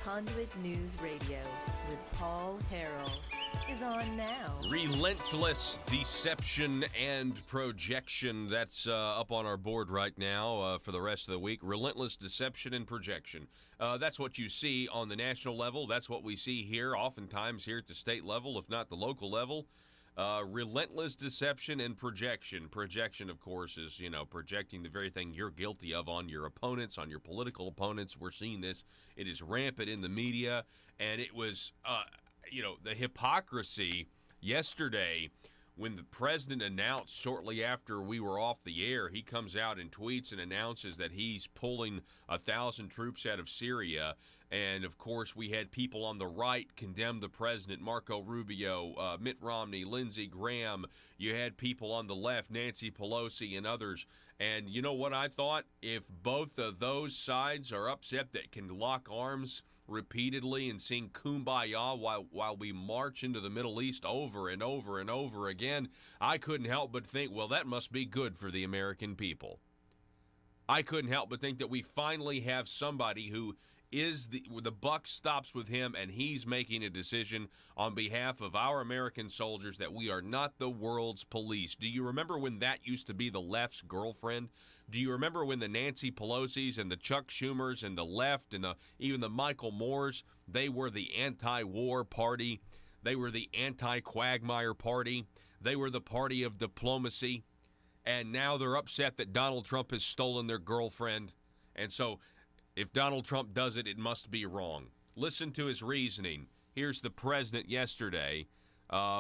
Conduit News Radio with Paul Harrell is on now. Relentless deception and projection. That's up on our board right now for the rest of the week. Relentless deception and projection. That's what you see on the national level. That's what we see here, oftentimes here at the state level, if not the local level. Relentless deception and projection. Projection, of course, is, projecting the very thing you're guilty of on your opponents, on your political opponents. We're seeing this. It is rampant in the media, and it was, the hypocrisy yesterday when the president announced shortly after we were off the air, he comes out and tweets and announces that he's pulling 1,000 troops out of Syria. And, of course, we had people on the right condemn the president, Marco Rubio, Mitt Romney, Lindsey Graham. You had people on the left, Nancy Pelosi and others. And you know what I thought? If both of those sides are upset that can lock arms repeatedly and sing Kumbaya while we march into the Middle East over and over and over again, I couldn't help but think, well, that must be good for the American people. I couldn't help but think that we finally have somebody who is the buck stops with him, and he's making a decision on behalf of our American soldiers that we are not the world's police. Do you remember when that used to be the left's girlfriend? Do you remember when the Nancy Pelosi's and the Chuck Schumers and the left and even the Michael Moores, they were the anti-war party. They were the anti-Quagmire party. They were the party of diplomacy. And now they're upset that Donald Trump has stolen their girlfriend. And so if Donald Trump does it, it must be wrong. Listen to his reasoning. Here's the president yesterday.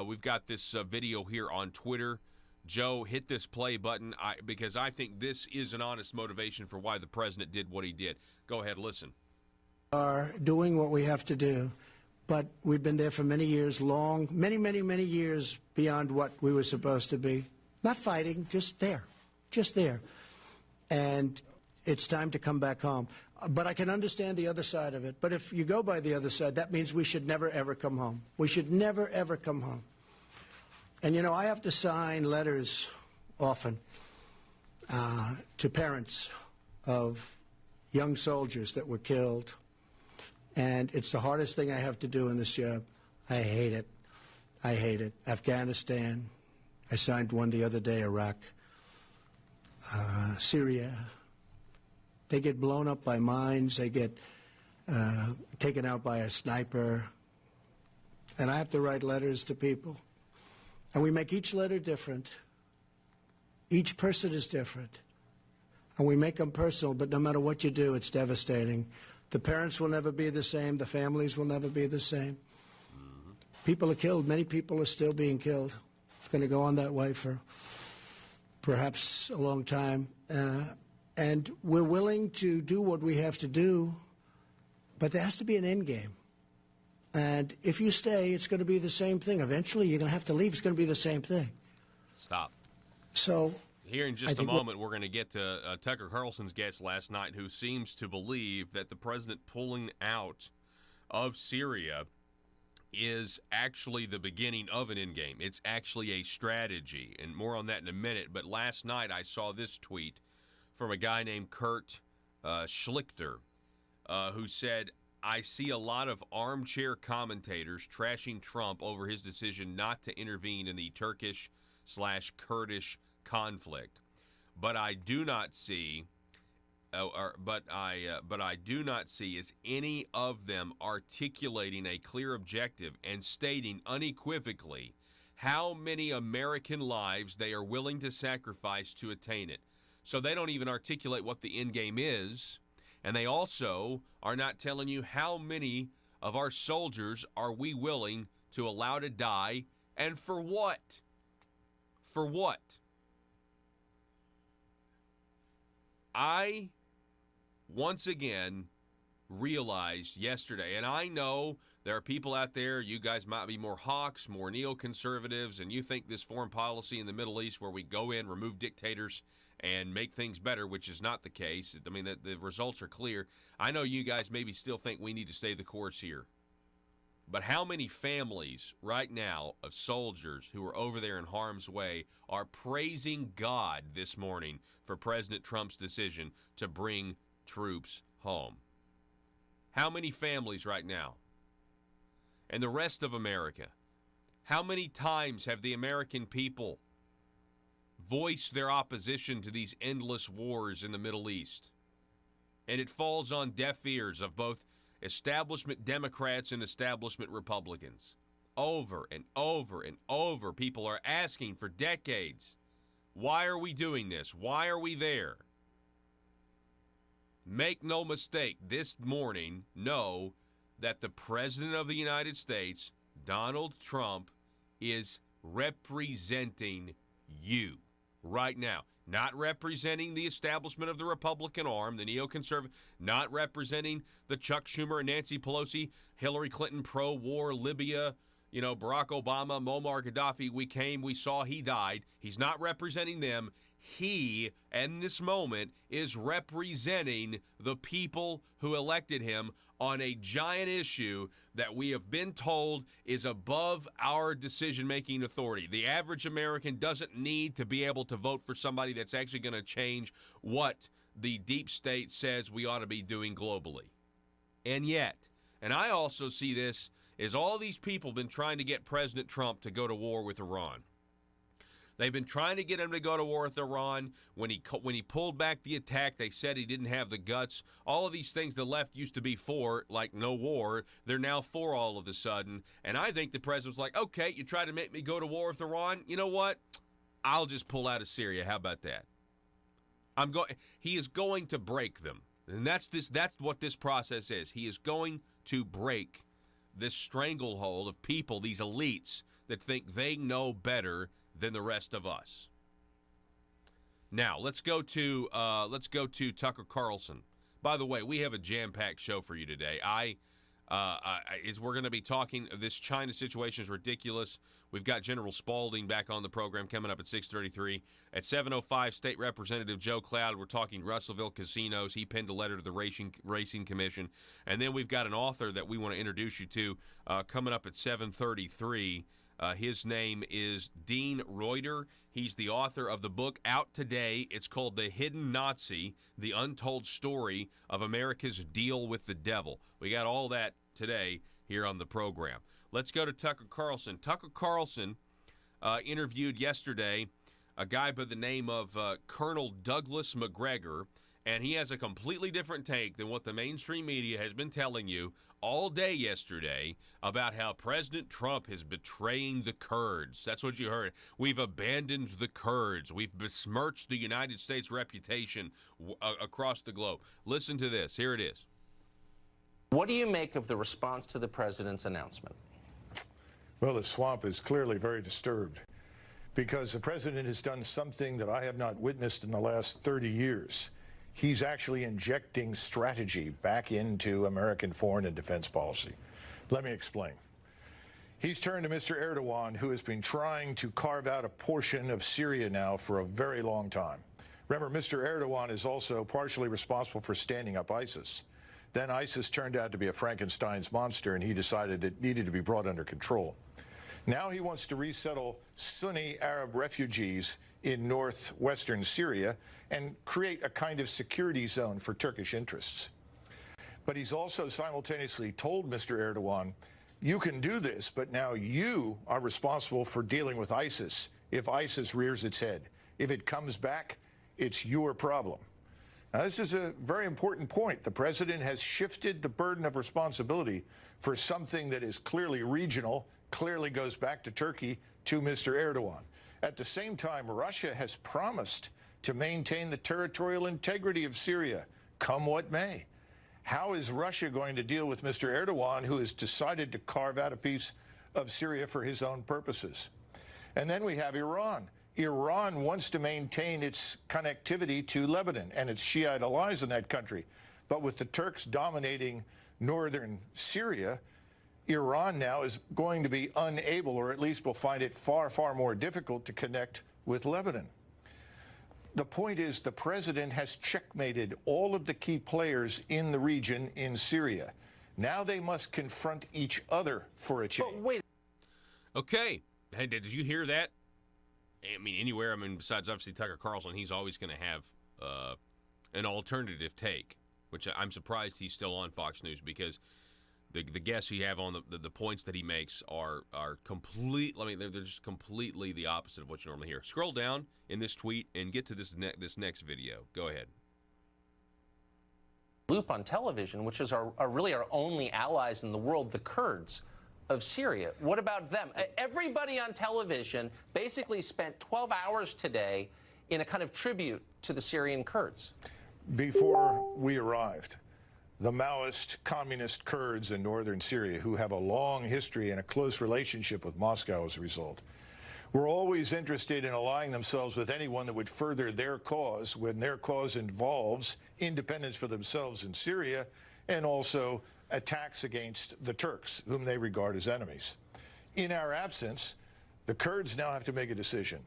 We've got this video here on Twitter. Joe, hit this play button because I think this is an honest motivation for why the president did what he did. Go ahead, listen. Are doing what we have to do, but we've been there for many years, many years beyond what we were supposed to be. Not fighting, just there. And it's time to come back home. But I can understand the other side of it. But if you go by the other side, that means we should never, ever come home. We should never, ever come home. And, I have to sign letters often to parents of young soldiers that were killed. And it's the hardest thing I have to do in this job. I hate it. Afghanistan. I signed one the other day, Iraq. Syria. They get blown up by mines. They get taken out by a sniper. And I have to write letters to people. And we make each letter different. Each person is different. And we make them personal, but no matter what you do, it's devastating. The parents will never be the same. The families will never be the same. People are killed. Many people are still being killed. It's going to go on that way for perhaps a long time. And we're willing to do what we have to do, but there has to be an end game. And if you stay, it's going to be the same thing. Eventually, you're going to have to leave. It's going to be the same thing. Stop. So here in just a moment, we're going to get to Tucker Carlson's guest last night, who seems to believe that the president pulling out of Syria is actually the beginning of an endgame. It's actually a strategy, and more on that in a minute. But last night, I saw this tweet from a guy named Kurt Schlichter, who said, I see a lot of armchair commentators trashing Trump over his decision not to intervene in the Turkish/Kurdish conflict, but I do not see, but I do not see is any of them articulating a clear objective and stating unequivocally how many American lives they are willing to sacrifice to attain it. So they don't even articulate what the end game is. And they also are not telling you how many of our soldiers are we willing to allow to die, and for what? For what? I, once again, realized yesterday, and I know there are people out there, you guys might be more hawks, more neoconservatives, and you think this foreign policy in the Middle East where we go in, remove dictators, and make things better, which is not the case. I mean, the results are clear. I know you guys maybe still think we need to stay the course here. But how many families right now of soldiers who are over there in harm's way are praising God this morning for President Trump's decision to bring troops home? How many families right now? And the rest of America? How many times have the American people voiced their opposition to these endless wars in the Middle East? And it falls on deaf ears of both establishment Democrats and establishment Republicans. Over and over and over, people are asking for decades, why are we doing this? Why are we there? Make no mistake, this morning, know that the President of the United States, Donald Trump, is representing you right now. Not representing the establishment of the Republican arm, the neoconservative, not representing the Chuck Schumer and Nancy Pelosi, Hillary Clinton pro-war, Libya, Barack Obama, Muammar Gaddafi, we came, we saw, he died. He's not representing them. He, in this moment, is representing the people who elected him on a giant issue that we have been told is above our decision-making authority. The average American doesn't need to be able to vote for somebody that's actually going to change what the deep state says we ought to be doing globally. And yet, and I also see this, is all these people have been trying to get President Trump to go to war with Iran. They've been trying to get him to go to war with Iran. When he pulled back the attack, they said he didn't have the guts. All of these things the left used to be for, like no war, they're now for all of a sudden. And I think the president's like, okay, you try to make me go to war with Iran? You know what? I'll just pull out of Syria. How about that? He is going to break them. And that's what this process is. He is going to break this stranglehold of people, these elites that think they know better than the rest of us. Now, let's go to Tucker Carlson. By the way, we have a jam-packed show for you today. We're going to be talking, this China situation is ridiculous. We've got General Spalding back on the program coming up at 6:33. At 7:05, State Representative Joe Cloud, we're talking Russellville casinos. He penned a letter to the Racing Commission. And then we've got an author that we want to introduce you to coming up at 7:33. His name is Dean Reuter. He's the author of the book out today. It's called The Hidden Nazi, The Untold Story of America's Deal with the Devil. We got all that today here on the program. Let's go to Tucker Carlson. Tucker Carlson interviewed yesterday a guy by the name of Colonel Douglas McGregor, and he has a completely different take than what the mainstream media has been telling you all day yesterday about how President Trump is betraying the Kurds. That's what you heard. We've abandoned the Kurds. We've besmirched the United States reputation across the globe. Listen to this. Here it is. What do you make of the response to the president's announcement? Well, the swamp is clearly very disturbed because the president has done something that I have not witnessed in the last 30 years. He's actually injecting strategy back into American foreign and defense policy. Let me explain. He's turned to Mr. Erdogan, who has been trying to carve out a portion of Syria now for a very long time. Remember, Mr. Erdogan is also partially responsible for standing up ISIS. Then ISIS turned out to be a Frankenstein's monster, and he decided it needed to be brought under control. Now he wants to resettle Sunni Arab refugees in northwestern Syria and create a kind of security zone for Turkish interests. But he's also simultaneously told Mr. Erdogan, you can do this, but now you are responsible for dealing with ISIS if ISIS rears its head. If it comes back, it's your problem. Now, this is a very important point. The president has shifted the burden of responsibility for something that is clearly regional, clearly goes back to Turkey, to Mr. Erdogan. At the same time, Russia has promised to maintain the territorial integrity of Syria, come what may. How is Russia going to deal with Mr. Erdogan, who has decided to carve out a piece of Syria for his own purposes? And then we have Iran. Iran wants to maintain its connectivity to Lebanon and its Shiite allies in that country. But with the Turks dominating northern Syria, Iran now is going to be unable, or at least will find it far, far more difficult to connect with Lebanon. The point is the president has checkmated all of the key players in the region in Syria. Now they must confront each other for a change. But wait. Okay. Hey, did you hear that? I mean, besides obviously Tucker Carlson, he's always going to have an alternative take. which I'm surprised he's still on Fox News, because the guests you have on the points that he makes are complete. I mean, they're just completely the opposite of what you normally hear. Scroll down in this tweet and get to this next video. Go ahead. Loop on television, which is are really our only allies in the world, the Kurds of Syria. What about them? Everybody on television basically spent 12 hours today in a kind of tribute to the Syrian Kurds. Before we arrived, the Maoist communist Kurds in northern Syria, who have a long history and a close relationship with Moscow as a result, were always interested in allying themselves with anyone that would further their cause when their cause involves independence for themselves in Syria and also attacks against the Turks, whom they regard as enemies. In our absence, the Kurds now have to make a decision.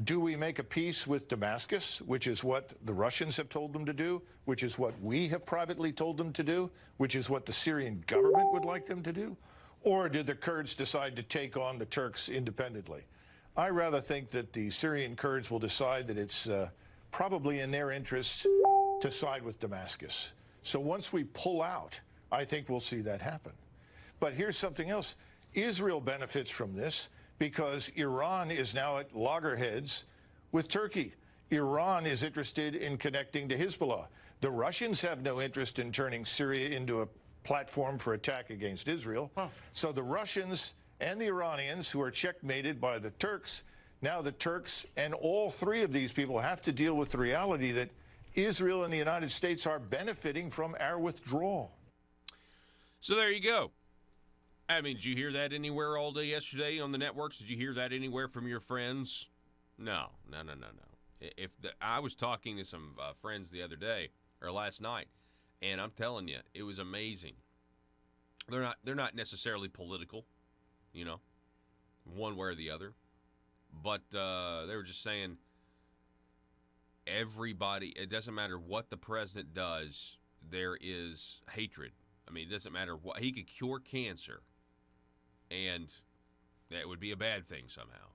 Do we make a peace with Damascus, which is what the Russians have told them to do, which is what we have privately told them to do, which is what the Syrian government would like them to do? Or did the Kurds decide to take on the Turks independently? I rather think that the Syrian Kurds will decide that it's probably in their interest to side with Damascus. So once we pull out, I think we'll see that happen. But here's something else. Israel benefits from this because Iran is now at loggerheads with Turkey. Iran is interested in connecting to Hezbollah. The Russians have no interest in turning Syria into a platform for attack against Israel. So the Russians and the Iranians, who are checkmated by the Turks, now the Turks and all three of these people have to deal with the reality that Israel and the United States are benefiting from our withdrawal. So there you go. I mean, did you hear that anywhere all day yesterday on the networks? Did you hear that anywhere from your friends? No. I was talking to some friends the other day, or last night, and I'm telling you, it was amazing. They're not necessarily political, you know, one way or the other, but they were just saying everybody, it doesn't matter what the president does, there is hatred. I mean, it doesn't matter what, he could cure cancer, and that would be a bad thing somehow.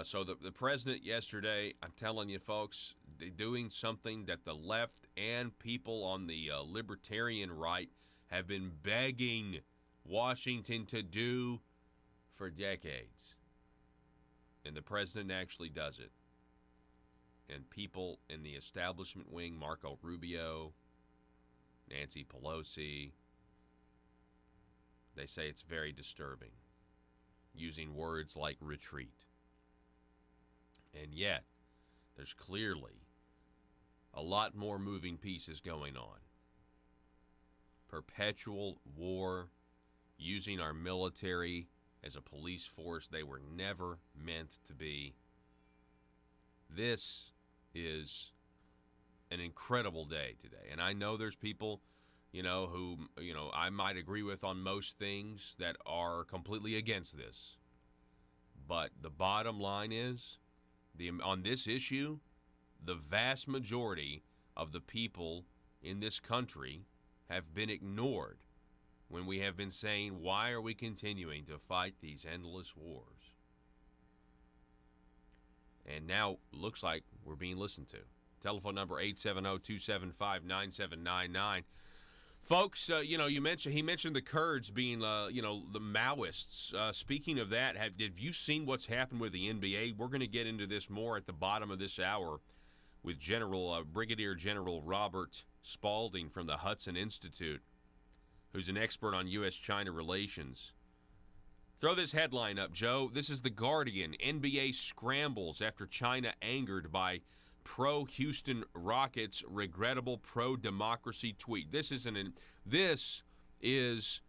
So the president yesterday, I'm telling you folks, they're doing something that the left and people on the libertarian right have been begging Washington to do for decades. And the president actually does it. And people in the establishment wing, Marco Rubio, Nancy Pelosi, they say it's very disturbing, using words like retreat. And yet, there's clearly a lot more moving pieces going on. Perpetual war, using our military as a police force they were never meant to be. This is an incredible day today. And I know there's people, who, I might agree with on most things that are completely against this. But the bottom line is, on this issue, the vast majority of the people in this country have been ignored when we have been saying, why are we continuing to fight these endless wars? And now looks like we're being listened to. Telephone number 870-275-9799. Folks, he mentioned the Kurds being, the Maoists. Speaking of that, have you seen what's happened with the NBA? We're going to get into this more at the bottom of this hour with Brigadier General Robert Spalding from the Hudson Institute, who's an expert on U.S.-China relations. Throw this headline up, Joe. This is The Guardian. NBA scrambles after China angered by pro-Houston Rockets regrettable pro-democracy tweet. This is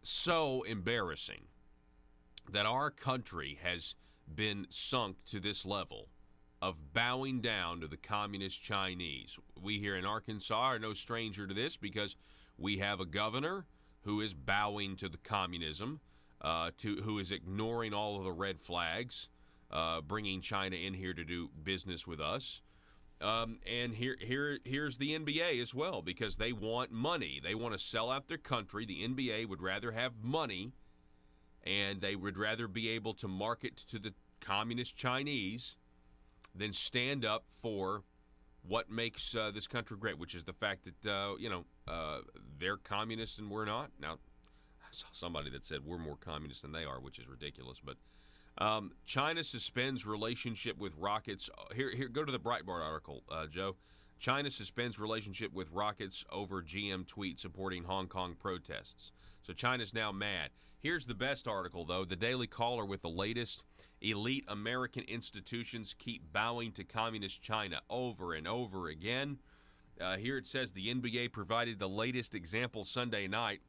so embarrassing that our country has been sunk to this level of bowing down to the communist Chinese. We here in Arkansas are no stranger to this because we have a governor who is bowing to the communism, who is ignoring all of the red flags, bringing China in here to do business with us. And here's the NBA as well, because they want money. They want to sell out their country. The NBA would rather have money, and they would rather be able to market to the communist Chinese than stand up for what makes this country great, which is the fact that, they're communists and we're not. Now, I saw somebody that said we're more communist than they are, which is ridiculous. But China suspends relationship with rockets. Here, go to the Breitbart article, Joe. China suspends relationship with rockets over GM tweet supporting Hong Kong protests. So China's now mad. Here's the best article, though. The Daily Caller with the latest. Elite American institutions keep bowing to communist China over and over again. Here it says the NBA provided the latest example Sunday night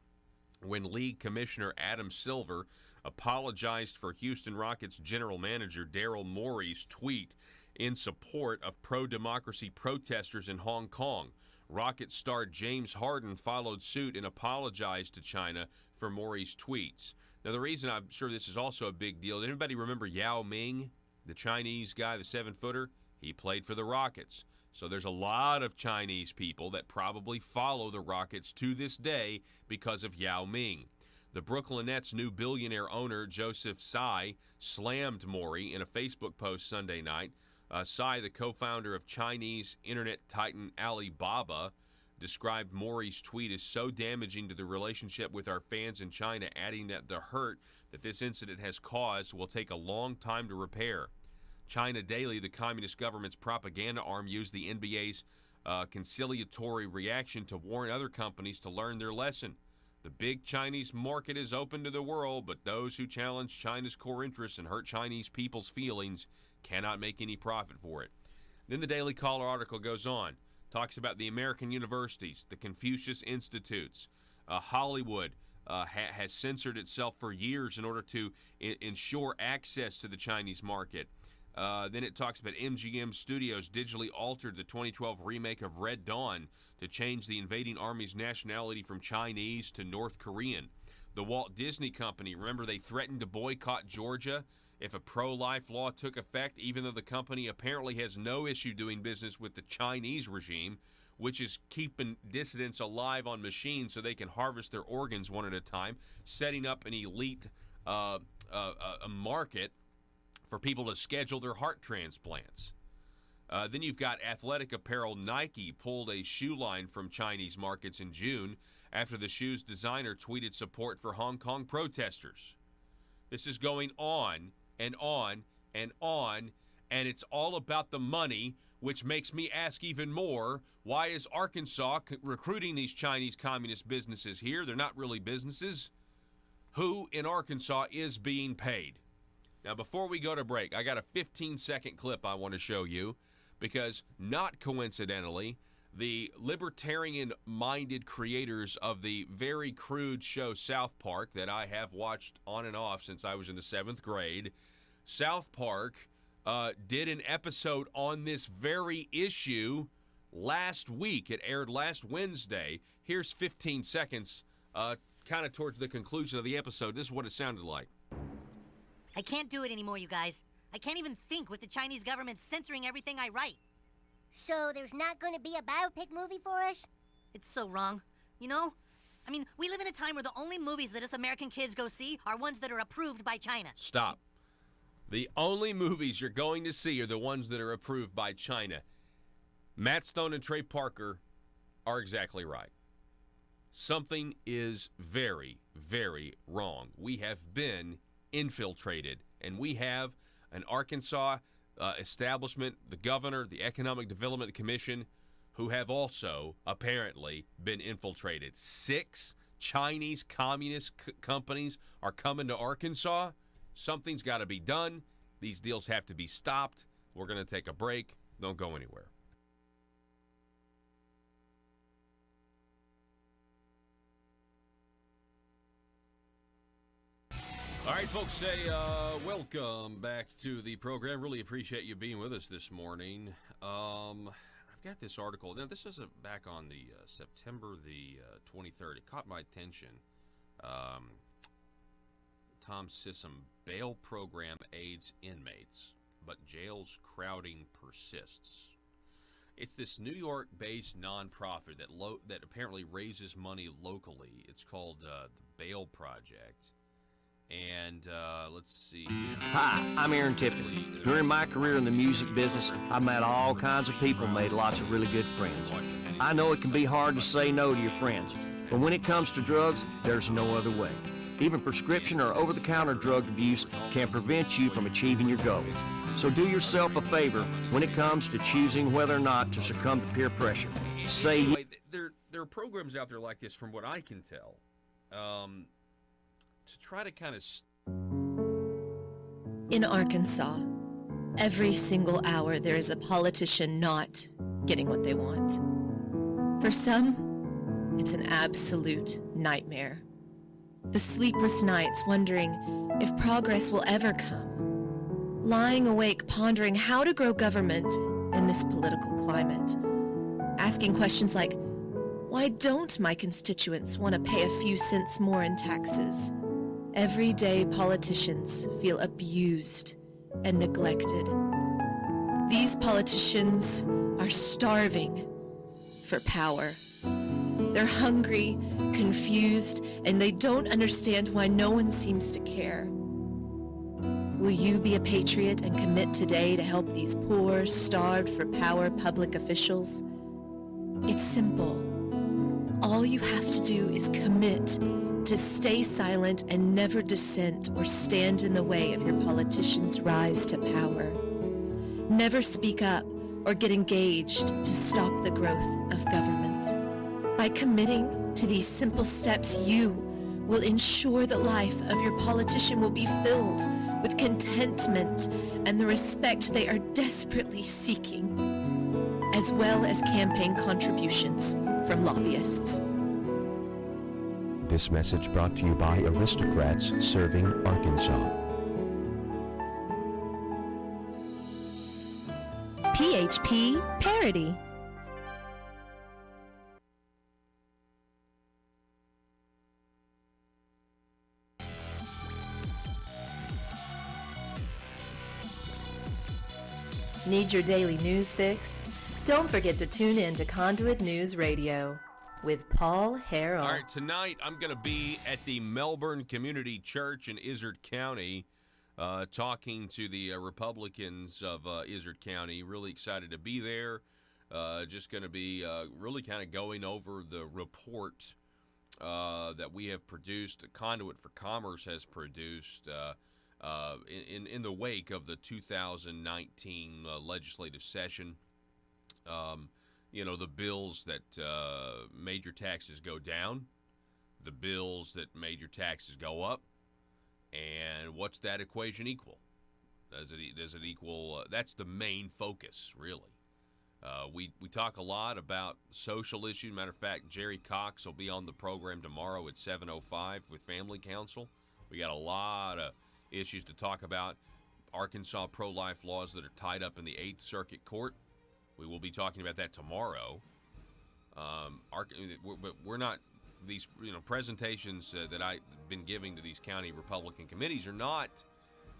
when League Commissioner Adam Silver apologized for Houston Rockets general manager Daryl Morey's tweet in support of pro-democracy protesters in Hong Kong. Rockets star James Harden followed suit and apologized to China for Morey's tweets. Now, the reason I'm sure this is also a big deal, anybody remember Yao Ming, the Chinese guy, the 7-footer? He played for the Rockets. So there's a lot of Chinese people that probably follow the Rockets to this day because of Yao Ming. The Brooklyn Nets' new billionaire owner, Joseph Tsai, slammed Morey in a Facebook post Sunday night. Tsai, the co-founder of Chinese internet titan Alibaba, described Morey's tweet as so damaging to the relationship with our fans in China, adding that the hurt that this incident has caused will take a long time to repair. China Daily, the communist government's propaganda arm, used the NBA's conciliatory reaction to warn other companies to learn their lesson. The big Chinese market is open to the world, but those who challenge China's core interests and hurt Chinese people's feelings cannot make any profit for it. Then the Daily Caller article goes on, talks about the American universities, the Confucius Institutes. Hollywood has censored itself for years in order to ensure access to the Chinese market. Then it talks about MGM Studios digitally altered the 2012 remake of Red Dawn to change the invading army's nationality from Chinese to North Korean. The Walt Disney Company, remember they threatened to boycott Georgia if a pro-life law took effect, even though the company apparently has no issue doing business with the Chinese regime, which is keeping dissidents alive on machines so they can harvest their organs one at a time, setting up an elite a market for people to schedule their heart transplants. Then you've got athletic apparel. Nike pulled a shoe line from Chinese markets in June after the shoe's designer tweeted support for Hong Kong protesters. This is going on and on and on, and it's all about the money, which makes me ask even more, why is Arkansas recruiting these Chinese communist businesses here? They're not really businesses. Who in Arkansas is being paid? Now, before we go to break, I got a 15-second clip I want to show you because, not coincidentally, the libertarian-minded creators of the very crude show South Park that I have watched on and off since I was in the 7th grade, South Park did an episode on this very issue last week. It aired last Wednesday. Here's 15 seconds, kind of towards the conclusion of the episode. This is what it sounded like. I can't do it anymore, you guys. I can't even think with the Chinese government censoring everything I write. So there's not going to be a biopic movie for us? It's so wrong, you know? I mean, we live in a time where the only movies that us American kids go see are ones that are approved by China. Stop. The only movies you're going to see are the ones that are approved by China. Matt Stone and Trey Parker are exactly right. Something is very, very wrong. We have been infiltrated, and we have an Arkansas establishment, the governor, the Economic Development Commission, who have also apparently been infiltrated. 6 Chinese communist companies are coming to Arkansas. Something's got to be done. These deals have to be stopped. We're going to take a break. Don't go anywhere. All right, folks, welcome back to the program. Really appreciate you being with us this morning. I've got this article. Now, this is back on the September the 23rd. It caught my attention. Tom Sissom, bail program aids inmates, but jail's crowding persists. It's this New York-based nonprofit that apparently raises money locally. It's called the Bail Project. And let's see. Hi, I'm Aaron Tippett. During my career in the music business, I've met all kinds of people and made lots of really good friends. I know it can be hard to say no to your friends, but when it comes to drugs, there's no other way. Even prescription or over-the-counter drug abuse can prevent you from achieving your goals. So do yourself a favor when it comes to choosing whether or not to succumb to peer pressure. Say anyway, there are programs out there like this, from what I can tell, to try to kind of... In Arkansas, every single hour there is a politician not getting what they want. For some, it's an absolute nightmare. The sleepless nights wondering if progress will ever come. Lying awake pondering how to grow government in this political climate. Asking questions like, why don't my constituents want to pay a few cents more in taxes? Everyday politicians feel abused and neglected. These politicians are starving for power. They're hungry, confused, and they don't understand why no one seems to care. Will you be a patriot and commit today to help these poor, starved for power public officials? It's simple. All you have to do is commit to stay silent and never dissent or stand in the way of your politicians' rise to power. Never speak up or get engaged to stop the growth of government. By committing to these simple steps, you will ensure the life of your politician will be filled with contentment and the respect they are desperately seeking, as well as campaign contributions from lobbyists. This message brought to you by Aristocrats Serving Arkansas. PHP Parody. Need your daily news fix? Don't forget to tune in to Conduit News Radio with Paul Harrell. All right, tonight I'm going to be at the Melbourne Community Church in Izard County talking to the Republicans of Izard County. Really excited to be there. Just going to be really kind of going over the report that we have produced, Conduit for Commerce has produced in the wake of the 2019 legislative session. You know, the bills that made your taxes go down, the bills that made your taxes go up, and what's that equation equal? Does it equal? That's the main focus, really. We talk a lot about social issues. Matter of fact, Jerry Cox will be on the program tomorrow at 7:05 with Family Council. We got a lot of issues to talk about. Arkansas pro-life laws that are tied up in the 8th Circuit Court. We will be talking about that tomorrow. We're not, these presentations that I've been giving to these county Republican committees are not,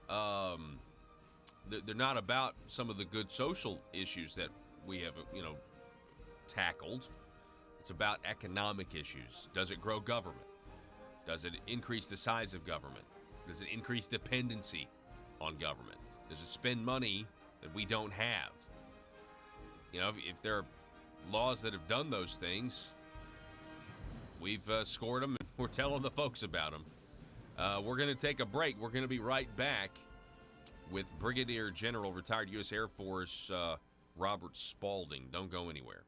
they're not about some of the good social issues that we have, tackled. It's about economic issues. Does it grow government? Does it increase the size of government? Does it increase dependency on government? Does it spend money that we don't have? If there are laws that have done those things, we've scored them, and we're telling the folks about them. We're going to take a break. We're going to be right back with Brigadier General, retired U.S. Air Force, Robert Spalding. Don't go anywhere.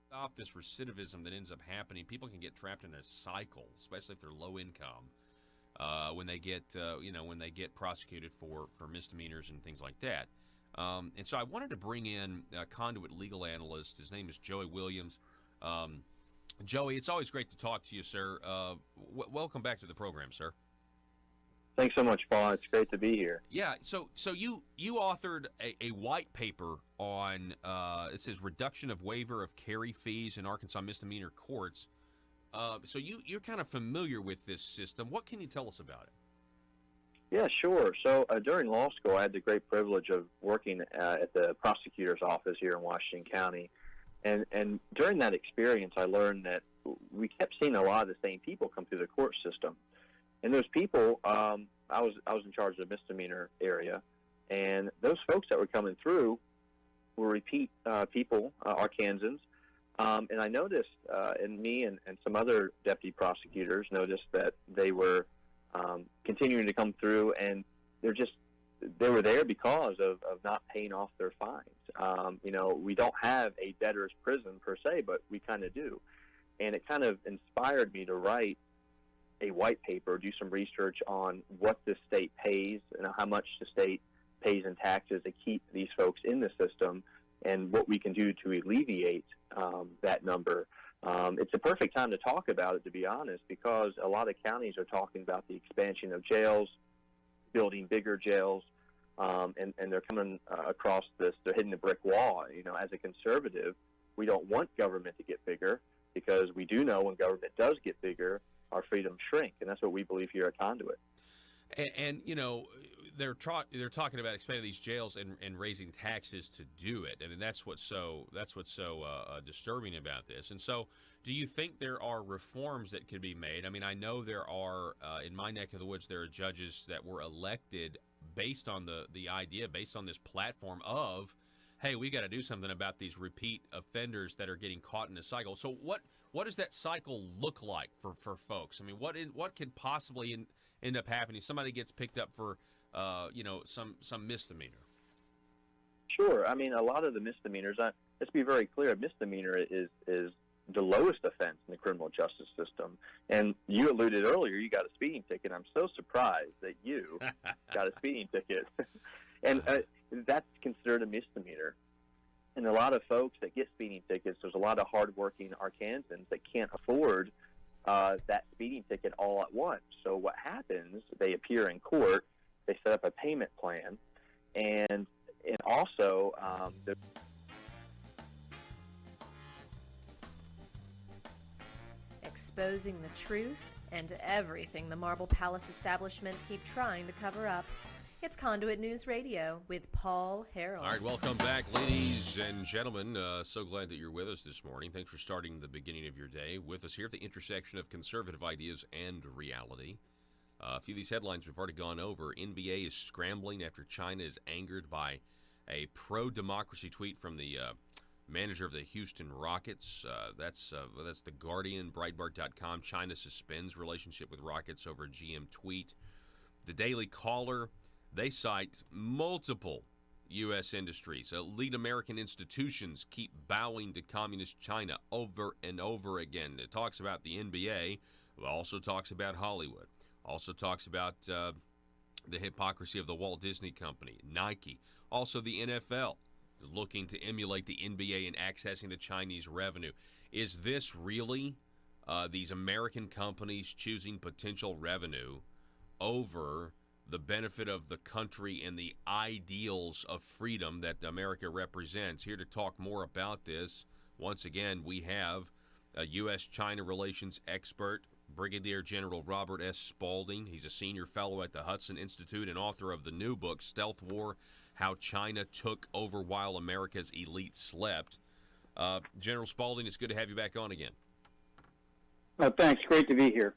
Stop this recidivism that ends up happening. People can get trapped in a cycle, especially if they're low income. When they get prosecuted for misdemeanors and things like that. And so I wanted to bring in a Conduit legal analyst. His name is Joey Williams. Joey, it's always great to talk to you, sir. Welcome back to the program, sir. Thanks so much, Paul. It's great to be here. Yeah, so you authored a white paper on, it says reduction of waiver of carry fees in Arkansas misdemeanor courts. So you're kind of familiar with this system. What can you tell us about it? Yeah, sure. So during law school, I had the great privilege of working at the prosecutor's office here in Washington County. And during that experience, I learned that we kept seeing a lot of the same people come through the court system. And those people, I was in charge of the misdemeanor area, and those folks that were coming through were repeat people, Arkansans. And I noticed, and me and some other deputy prosecutors noticed that they were continuing to come through, and they were there because of not paying off their fines. We don't have a debtor's prison per se, but we kind of do. And it kind of inspired me to write a white paper, do some research on what the state pays and how much the state pays in taxes to keep these folks in the system, and what we can do to alleviate that number. It's a perfect time to talk about it, to be honest, because a lot of counties are talking about the expansion of jails, building bigger jails, and they're coming across this. They're hitting the brick wall. As a conservative, we don't want government to get bigger, because we do know when government does get bigger, our freedoms shrink, and that's what we believe here at Conduit. And they're talking about expanding these jails and raising taxes to do it, and that's what's so disturbing about this. And so, do you think there are reforms that could be made? I mean, I know there are in my neck of the woods, there are judges that were elected based on the idea, based on this platform of, hey, we got to do something about these repeat offenders that are getting caught in a cycle. So what does that cycle look like for folks? I mean, what could possibly end up happening? Somebody gets picked up for some misdemeanor. Sure. I mean, a lot of the misdemeanors, let's be very clear, a misdemeanor is the lowest offense in the criminal justice system. And you alluded earlier, you got a speeding ticket. I'm so surprised that you got a speeding ticket. And that's considered a misdemeanor. And a lot of folks that get speeding tickets, there's a lot of hardworking Arkansans that can't afford that speeding ticket all at once. So what happens, they appear in court, they set up a payment plan, and also exposing the truth and everything the Marble Palace establishment keep trying to cover up. It's Conduit News Radio with Paul Harrell. All right, welcome back, ladies and gentlemen. So glad that you're with us this morning. Thanks for starting the beginning of your day with us here at the intersection of conservative ideas and reality. A few of these headlines we've already gone over. NBA is scrambling after China is angered by a pro-democracy tweet from the manager of the Houston Rockets. That's The Guardian, Breitbart.com. China suspends relationship with Rockets over GM tweet. The Daily Caller, they cite multiple U.S. industries. Elite American institutions keep bowing to communist China over and over again. It talks about the NBA. It also talks about Hollywood. Also talks about the hypocrisy of the Walt Disney Company, Nike. Also the NFL is looking to emulate the NBA and accessing the Chinese revenue. Is this really these American companies choosing potential revenue over the benefit of the country and the ideals of freedom that America represents? Here to talk more about this, once again, we have a U.S.-China relations expert, Brigadier General Robert S. Spalding. He's a senior fellow at the Hudson Institute and author of the new book, Stealth War, How China Took Over While America's Elite Slept. General Spalding, it's good to have you back on again. Thanks. Great to be here.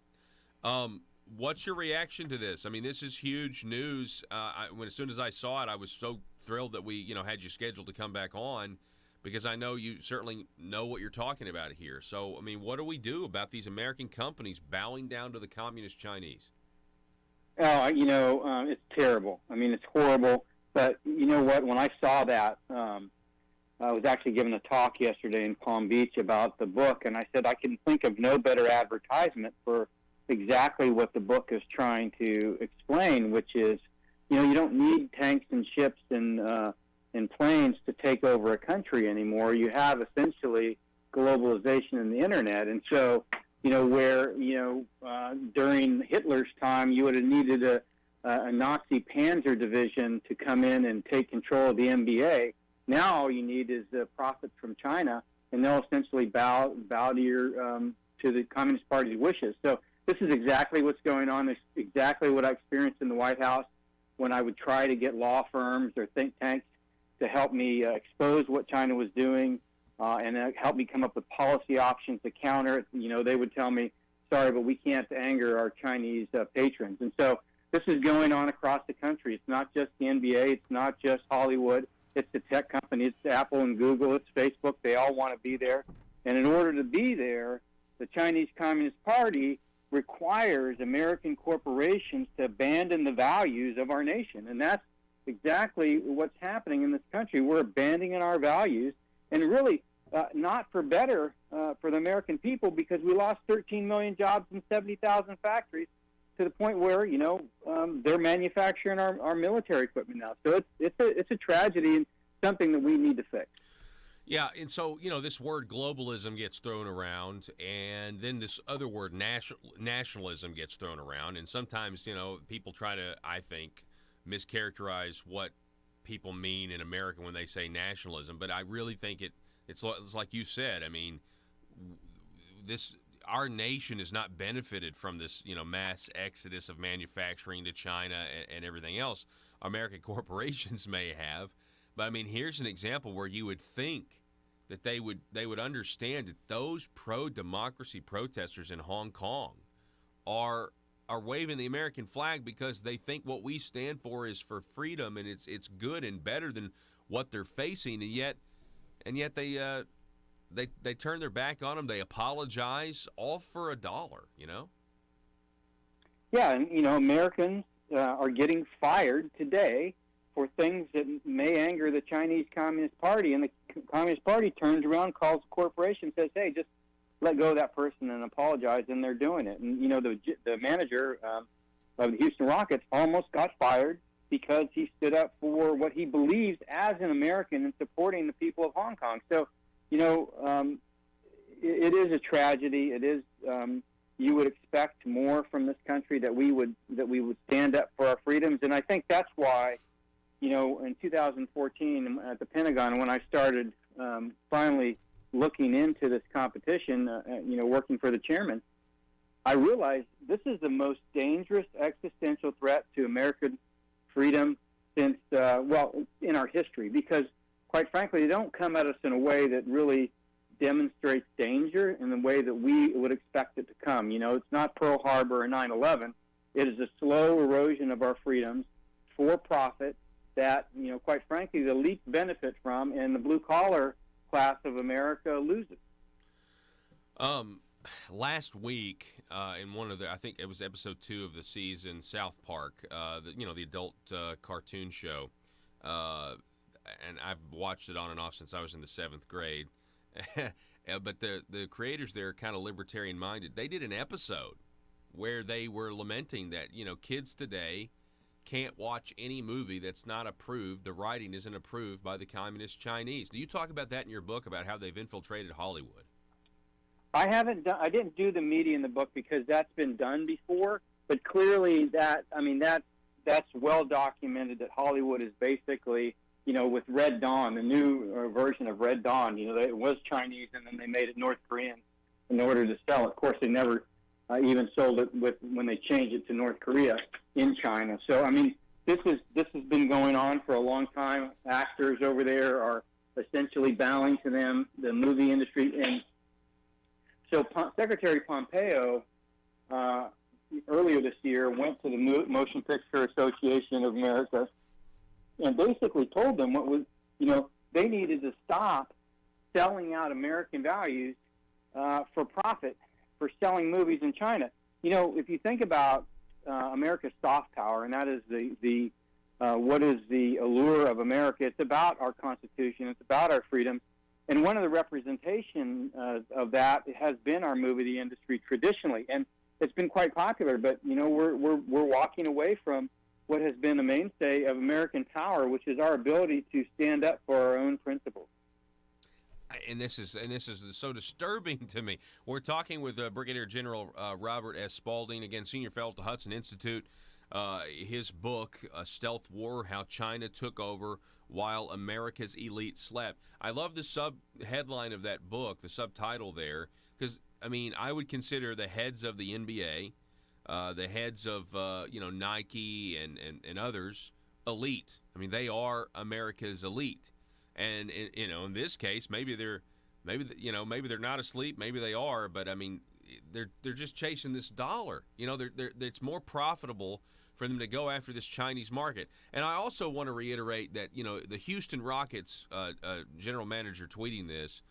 What's your reaction to this? I mean, this is huge news. As soon as I saw it, I was so thrilled that we, had you scheduled to come back on, because I know you certainly know what you're talking about here. So, I mean, what do we do about these American companies bowing down to the communist Chinese? It's terrible. I mean, it's horrible. But you know what? When I saw that, I was actually giving a talk yesterday in Palm Beach about the book, and I said I can think of no better advertisement for exactly what the book is trying to explain, which is, you don't need tanks and ships and planes to take over a country anymore. You have essentially globalization in the internet. And so, where, during Hitler's time, you would have needed a Nazi panzer division to come in and take control of the NBA. Now all you need is the profits from China, and they'll essentially bow to the Communist Party's wishes. So this is exactly what's going on. It's exactly what I experienced in the White House when I would try to get law firms or think tanks to help me expose what China was doing. and it helped me come up with policy options to counter it. They would tell me, sorry, but we can't anger our Chinese patrons. And so this is going on across the country. It's not just the NBA. It's not just Hollywood. It's the tech companies. It's Apple and Google. It's Facebook. They all want to be there. And in order to be there, the Chinese Communist Party requires American corporations to abandon the values of our nation. And that's exactly what's happening in this country. We're abandoning our values, and really not for better for the American people, because we lost 13 million jobs and 70,000 factories, to the point where, they're manufacturing our military equipment now. So it's a tragedy and something that we need to fix. Yeah, and so, this word globalism gets thrown around, and then this other word, nationalism, gets thrown around. And sometimes, people try to, I think, mischaracterize what people mean in America when they say nationalism. But I really think it's like you said. I mean, our nation has not benefited from this, mass exodus of manufacturing to China and everything else. American corporations may have. But, I mean, here's an example where you would think that they would understand that those pro-democracy protesters in Hong Kong are waving the American flag because they think what we stand for is for freedom, and it's good and better than what they're facing, and yet they turn their back on them. They apologize, all for $1. Yeah, and Americans are getting fired today for things that may anger the Chinese Communist Party, and the Communist Party turns around, calls the corporation, says, "Hey, just let go of that person and apologize," and they're doing it. And the manager of the Houston Rockets almost got fired because he stood up for what he believes as an American and supporting the people of Hong Kong. So, it is a tragedy. It is. You would expect more from this country, that we would stand up for our freedoms, and I think that's why. In 2014 at the Pentagon, when I started finally looking into this competition, working for the chairman, I realized this is the most dangerous existential threat to American freedom since, in our history, because, quite frankly, they don't come at us in a way that really demonstrates danger in the way that we would expect it to come. It's not Pearl Harbor or 9/11. It is a slow erosion of our freedoms for profit that, quite frankly, the elite benefit from, and the blue-collar class of America loses. Last week, in one of I think it was episode 2 of the season, South Park, the adult cartoon show, and I've watched it on and off since I was in the 7th grade. But the creators there are kind of libertarian-minded. They did an episode where they were lamenting that, kids today can't watch any movie that's not approved. The writing isn't approved by the Communist Chinese. Do you talk about that in your book, about how they've infiltrated Hollywood? I didn't do the media in the book because that's been done before. But clearly, that's well documented, that Hollywood is basically, with Red Dawn, the new version of Red Dawn. It was Chinese, and then they made it North Korean in order to sell it. Of course, they never even sold it when they changed it to North Korea in China. So, I mean, this has been going on for a long time. Actors over there are essentially bowing to them, the movie industry. And so Secretary Pompeo, earlier this year, went to the Motion Picture Association of America and basically told them they needed to stop selling out American values for profit, for selling movies in China. If you think about America's soft power, and that is the what is the allure of America, it's about our Constitution, it's about our freedom, and one of the representation of that has been our movie industry traditionally, and it's been quite popular. But we're walking away from what has been a mainstay of American power, which is our ability to stand up for our own principles. And this is so disturbing to me. We're talking with Brigadier General Robert S. Spalding, again, senior fellow at the Hudson Institute. His book, A Stealth War, How China Took Over While America's Elite Slept. I love the sub-headline of that book, the subtitle there, because, I mean, I would consider the heads of the NBA, the heads of, Nike and others, elite. I mean, they are America's elite. And in this case, maybe they're maybe they're not asleep, maybe they are, but I mean, they're just chasing this dollar. It's more profitable for them to go after this Chinese market. And I also want to reiterate that the Houston Rockets general manager tweeting this,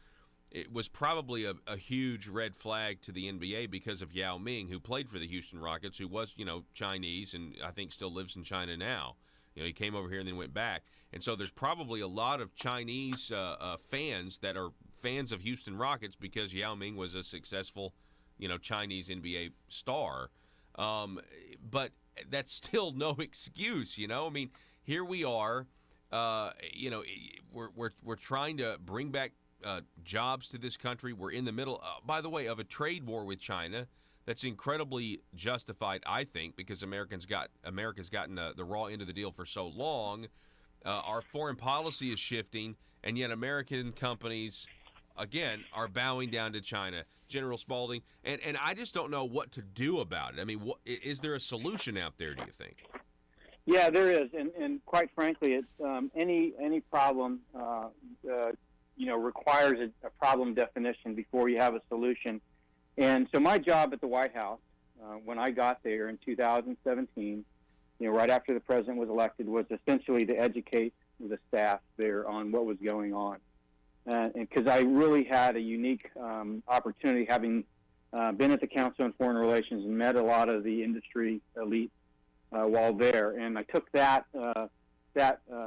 it was probably a huge red flag to the NBA because of Yao Ming, who played for the Houston Rockets, who was Chinese and I think still lives in China now. He came over here and then went back. And so there's probably a lot of Chinese fans that are fans of Houston Rockets because Yao Ming was a successful, Chinese NBA star. But that's still no excuse, I mean, here we are, we're trying to bring back jobs to this country. We're in the middle, by the way, of a trade war with China that's incredibly justified, I think, because America's gotten the raw end of the deal for so long. Our foreign policy is shifting, and yet American companies, again, are bowing down to China. General Spalding, and I just don't know what to do about it. I mean, is there a solution out there, do you think? Yeah, there is, and quite frankly, it's any problem, requires a problem definition before you have a solution. And so my job at the White House, when I got there in 2017, right after the president was elected, was essentially to educate the staff there on what was going on. And because I really had a unique opportunity, having been at the Council on Foreign Relations and met a lot of the industry elite while there, and I took that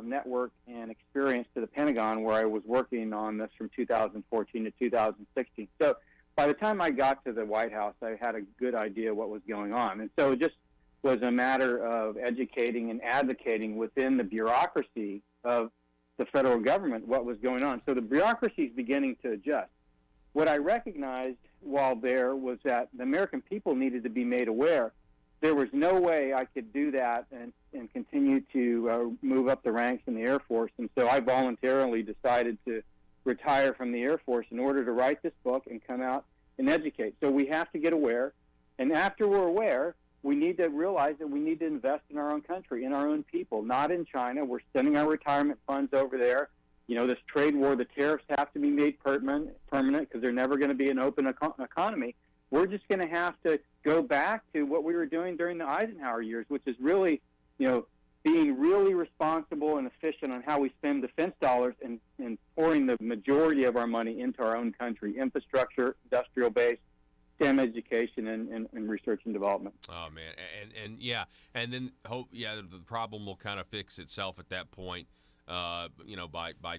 network and experience to the Pentagon, where I was working on this from 2014 to 2016. So by the time I got to the White House, I had a good idea what was going on, and so it just was a matter of educating and advocating within the bureaucracy of the federal government what was going on. So the bureaucracy is beginning to adjust. What I recognized while there was that the American people needed to be made aware. There was no way I could do that and continue to move up the ranks in the Air Force. And so I voluntarily decided to retire from the Air Force in order to write this book and come out and educate. So we have to get aware. And after we're aware, we need to realize that we need to invest in our own country, in our own people, not in China. We're sending our retirement funds over there. This trade war, the tariffs have to be made permanent because they're never going to be an open economy. We're just going to have to go back to what we were doing during the Eisenhower years, which is really, being really responsible and efficient on how we spend defense dollars and pouring the majority of our money into our own country, infrastructure, industrial base, STEM education, and research and development. Oh man, and then the problem will kind of fix itself at that point, by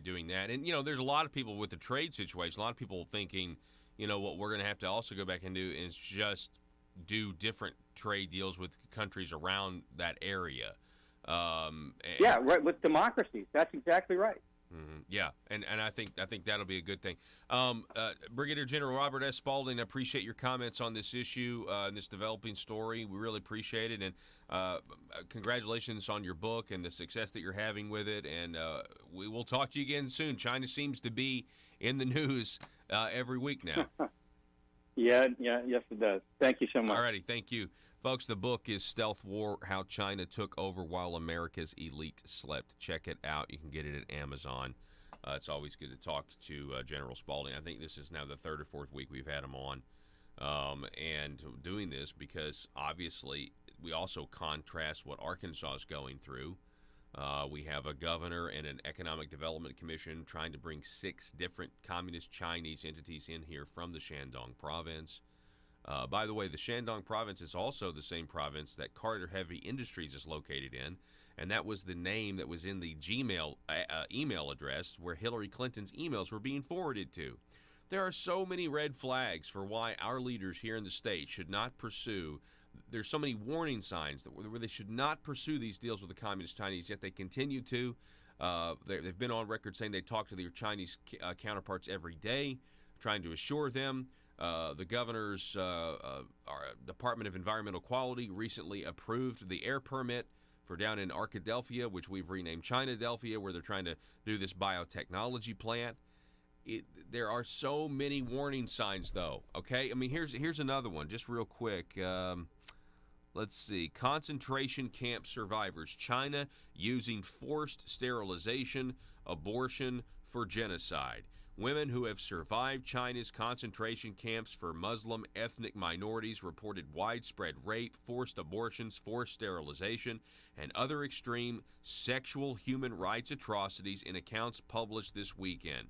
doing that. And there's a lot of people with the trade situation. A lot of people thinking, what we're going to have to also go back and do is just do different trade deals with countries around that area. Right, with democracies. That's exactly right. Mm-hmm. Yeah, and I think that'll be a good thing. Brigadier General Robert S. Spalding, I appreciate your comments on this issue and this developing story. We really appreciate it, and congratulations on your book and the success that you're having with it. And we will talk to you again soon. China seems to be in the news every week now. Yes, it does. Thank you so much. All righty, thank you. Folks, the book is Stealth War, How China Took Over While America's Elite Slept. Check it out. You can get it at Amazon. It's always good to talk to General Spalding. I think this is now the third or fourth week we've had him on. And doing this because, obviously, we also contrast what Arkansas is going through. We have a governor and an economic development commission trying to bring 6 different communist Chinese entities in here from the Shandong province. By the way, the Shandong province is also the same province that Carter Heavy Industries is located in, and that was the name that was in the Gmail email address where Hillary Clinton's emails were being forwarded to. There are so many red flags for why our leaders here in the state should not pursue. There's so many warning signs where they should not pursue these deals with the communist Chinese, yet they continue to. They've been on record saying they talk to their Chinese counterparts every day, trying to assure them. The governor's Department of Environmental Quality recently approved the air permit for down in Arkadelphia, which we've renamed Chinadelphia, where they're trying to do this biotechnology plant. There are so many warning signs, though. Okay, I mean, here's another one, just real quick. Let's see. Concentration camp survivors. China using forced sterilization, abortion for genocide. Women who have survived China's concentration camps for Muslim ethnic minorities reported widespread rape, forced abortions, forced sterilization, and other extreme sexual human rights atrocities in accounts published this weekend.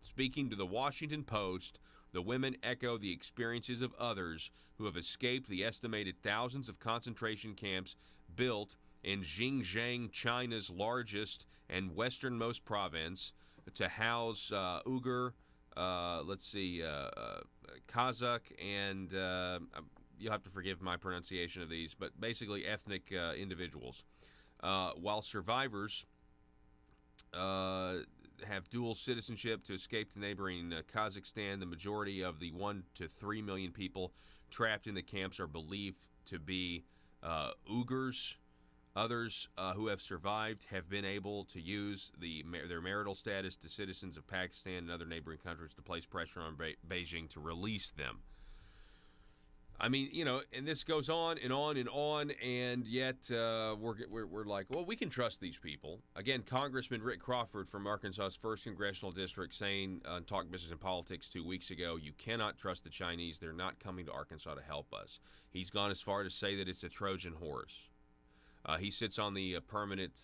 Speaking to the Washington Post, the women echo the experiences of others who have escaped the estimated thousands of concentration camps built in Xinjiang, China's largest and westernmost province, to house Uyghur, Kazakh, and you'll have to forgive my pronunciation of these, but basically ethnic individuals. While survivors have dual citizenship to escape to neighboring Kazakhstan, the majority of the 1 to 3 million people trapped in the camps are believed to be Uyghurs. Others who have survived have been able to use their marital status to citizens of Pakistan and other neighboring countries to place pressure on Beijing to release them. I mean, and this goes on and on and on, and yet we're like, well, we can trust these people. Again, Congressman Rick Crawford from Arkansas's 1st Congressional District saying on Talk Business and Politics 2 weeks ago, you cannot trust the Chinese. They're not coming to Arkansas to help us. He's gone as far to say that it's a Trojan horse. He sits on the permanent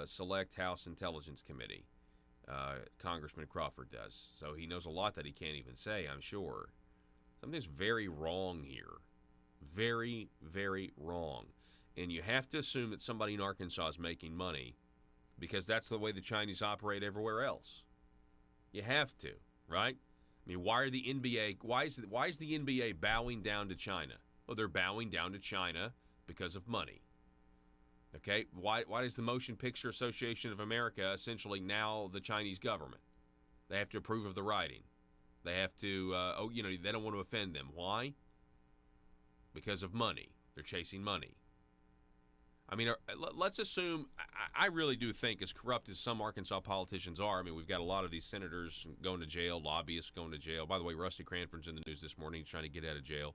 Select House Intelligence Committee. Congressman Crawford does. So he knows a lot that he can't even say, I'm sure. Something's very wrong here. Very, very wrong. And you have to assume that somebody in Arkansas is making money because that's the way the Chinese operate everywhere else. You have to, right? I mean, why is the NBA bowing down to China? Well, they're bowing down to China because of money. Okay, why is the Motion Picture Association of America essentially now the Chinese government? They have to approve of the writing. They have to, they don't want to offend them. Why? Because of money. They're chasing money. I mean, let's assume, I really do think, as corrupt as some Arkansas politicians are, I mean, we've got a lot of these senators going to jail, lobbyists going to jail. By the way, Rusty Cranford's in the news this morning. He's trying to get out of jail.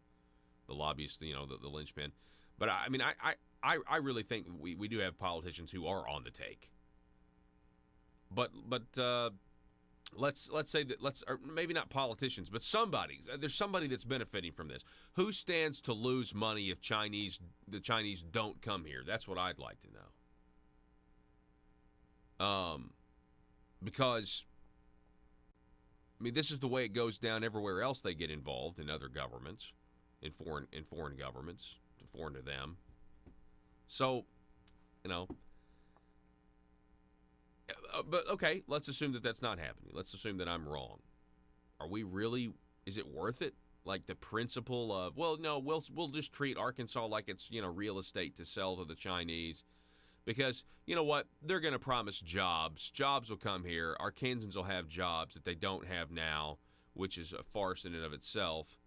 The lobbyists, the linchpin. But, I mean, I really think we do have politicians who are on the take. But let's say that or maybe not politicians, but there's somebody that's benefiting from this. Who stands to lose money if the Chinese don't come here? That's what I'd like to know. Because I mean, this is the way it goes down everywhere else they get involved in other governments, in foreign governments, foreign to them. So, but okay, let's assume that that's not happening. Let's assume that I'm wrong. Are we really, is it worth it? Like the principle of, well, no, we'll just treat Arkansas like it's, real estate to sell to the Chinese. Because, you know what, they're going to promise jobs. Jobs will come here. Arkansans will have jobs that they don't have now, which is a farce in and of itself.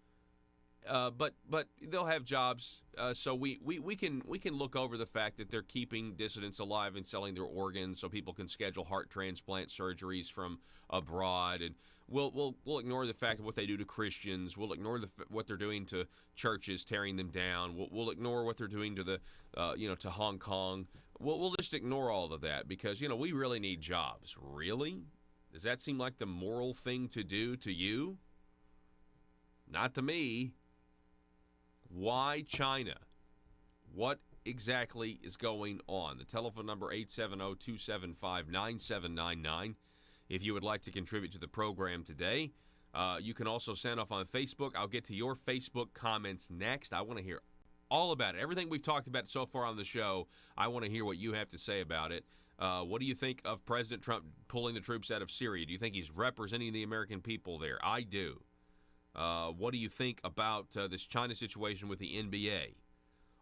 But they'll have jobs, so we can look over the fact that they're keeping dissidents alive and selling their organs so people can schedule heart transplant surgeries from abroad, and we'll ignore the fact of what they do to Christians. We'll ignore what they're doing to churches, tearing them down. We'll ignore what they're doing to the to Hong Kong. We'll just ignore all of that because we really need jobs. Really? Does that seem like the moral thing to do to you? Not to me. Why China? What exactly is going on? The telephone number 870-275-9799. If you would like to contribute to the program today, you can also send off on Facebook. I'll get to your Facebook comments next. I want to hear all about it. Everything we've talked about so far on the show, I want to hear what you have to say about it. What do you think of President Trump pulling the troops out of Syria? Do you think he's representing the American people there? I do. What do you think about this China situation with the NBA?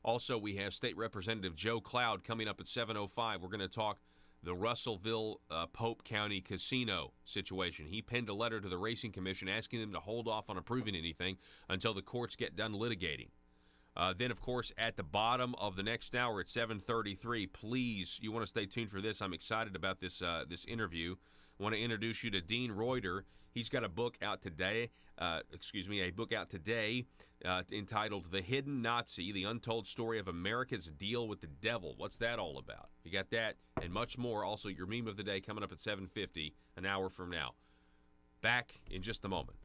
Also, we have State Representative Joe Cloud coming up at 7:05. We're going to talk the Russellville Pope County Casino situation. He penned a letter to the Racing Commission asking them to hold off on approving anything until the courts get done litigating. Then, of course, at the bottom of the next hour at 7:33, please, you want to stay tuned for this. I'm excited about this interview. I want to introduce you to Dean Reuter. He's got a book out today, entitled The Hidden Nazi, The Untold Story of America's Deal with the Devil. What's that all about? You got that and much more. Also, your meme of the day coming up at 7:50, an hour from now. Back in just a moment.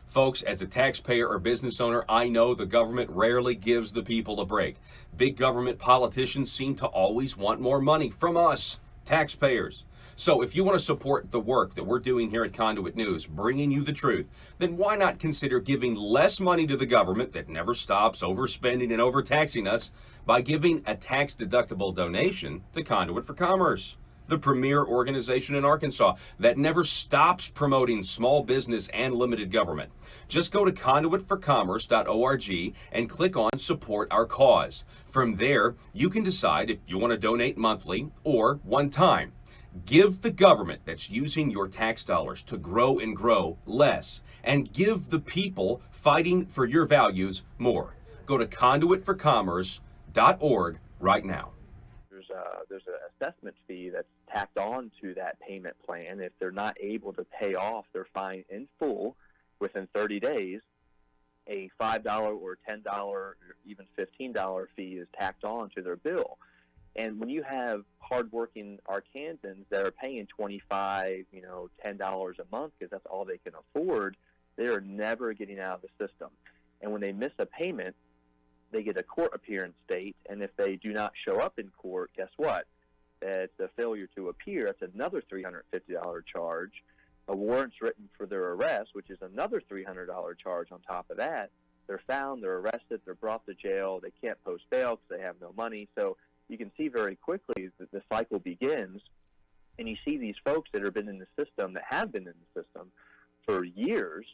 Folks, as a taxpayer or business owner, I know the government rarely gives the people a break. Big government politicians seem to always want more money from us, taxpayers. So if you want to support the work that we're doing here at Conduit News, bringing you the truth, then why not consider giving less money to the government that never stops overspending and overtaxing us by giving a tax-deductible donation to Conduit for Commerce, the premier organization in Arkansas that never stops promoting small business and limited government. Just go to conduitforcommerce.org and click on Support Our Cause. From there, you can decide if you want to donate monthly or one time. Give the government that's using your tax dollars to grow and grow less, and give the people fighting for your values more. Go to conduitforcommerce.org right now. There's an assessment fee that's tacked on to that payment plan. If they're not able to pay off their fine in full within 30 days, a $5 or $10 or even $15 fee is tacked on to their bill. And when you have hardworking Arkansans that are paying $25, $10 a month because that's all they can afford, they are never getting out of the system. And when they miss a payment, they get a court appearance date, and if they do not show up in court, guess what? It's a failure to appear. That's another $350 charge. A warrant's written for their arrest, which is another $300 charge on top of that. They're found, they're arrested, they're brought to jail. They can't post bail because they have no money. So you can see very quickly that the cycle begins, and you see these folks that have been in the system, that have been in the system for years,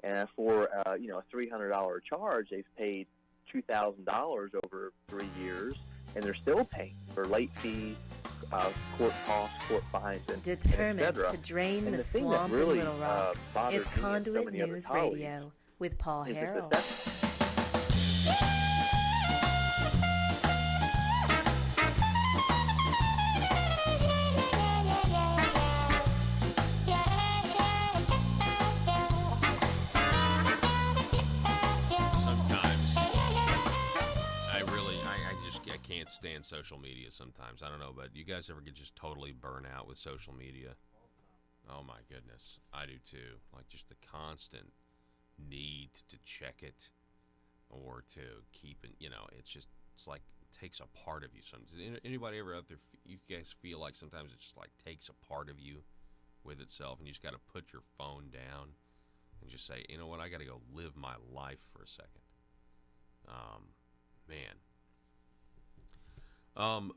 and for a $300 charge, they've paid $2,000 over 3 years, and they're still paying for late fees, court costs, court fines, and Determined et cetera. to drain And the thing swamp that really, in Little Rock, bothers it's me and so Conduit many other News colleagues Radio with Paul is that Harrell. I can't stand social media sometimes. I don't know, but you guys ever get just totally burnt out with social media? Oh my goodness, I do too. Like just the constant need to check it or to keep it, it's like it takes a part of you sometimes. Anybody ever out there, you guys feel like sometimes it just like takes a part of you with itself, and you just got to put your phone down and just say, you know what, I got to go live my life for a second. Man.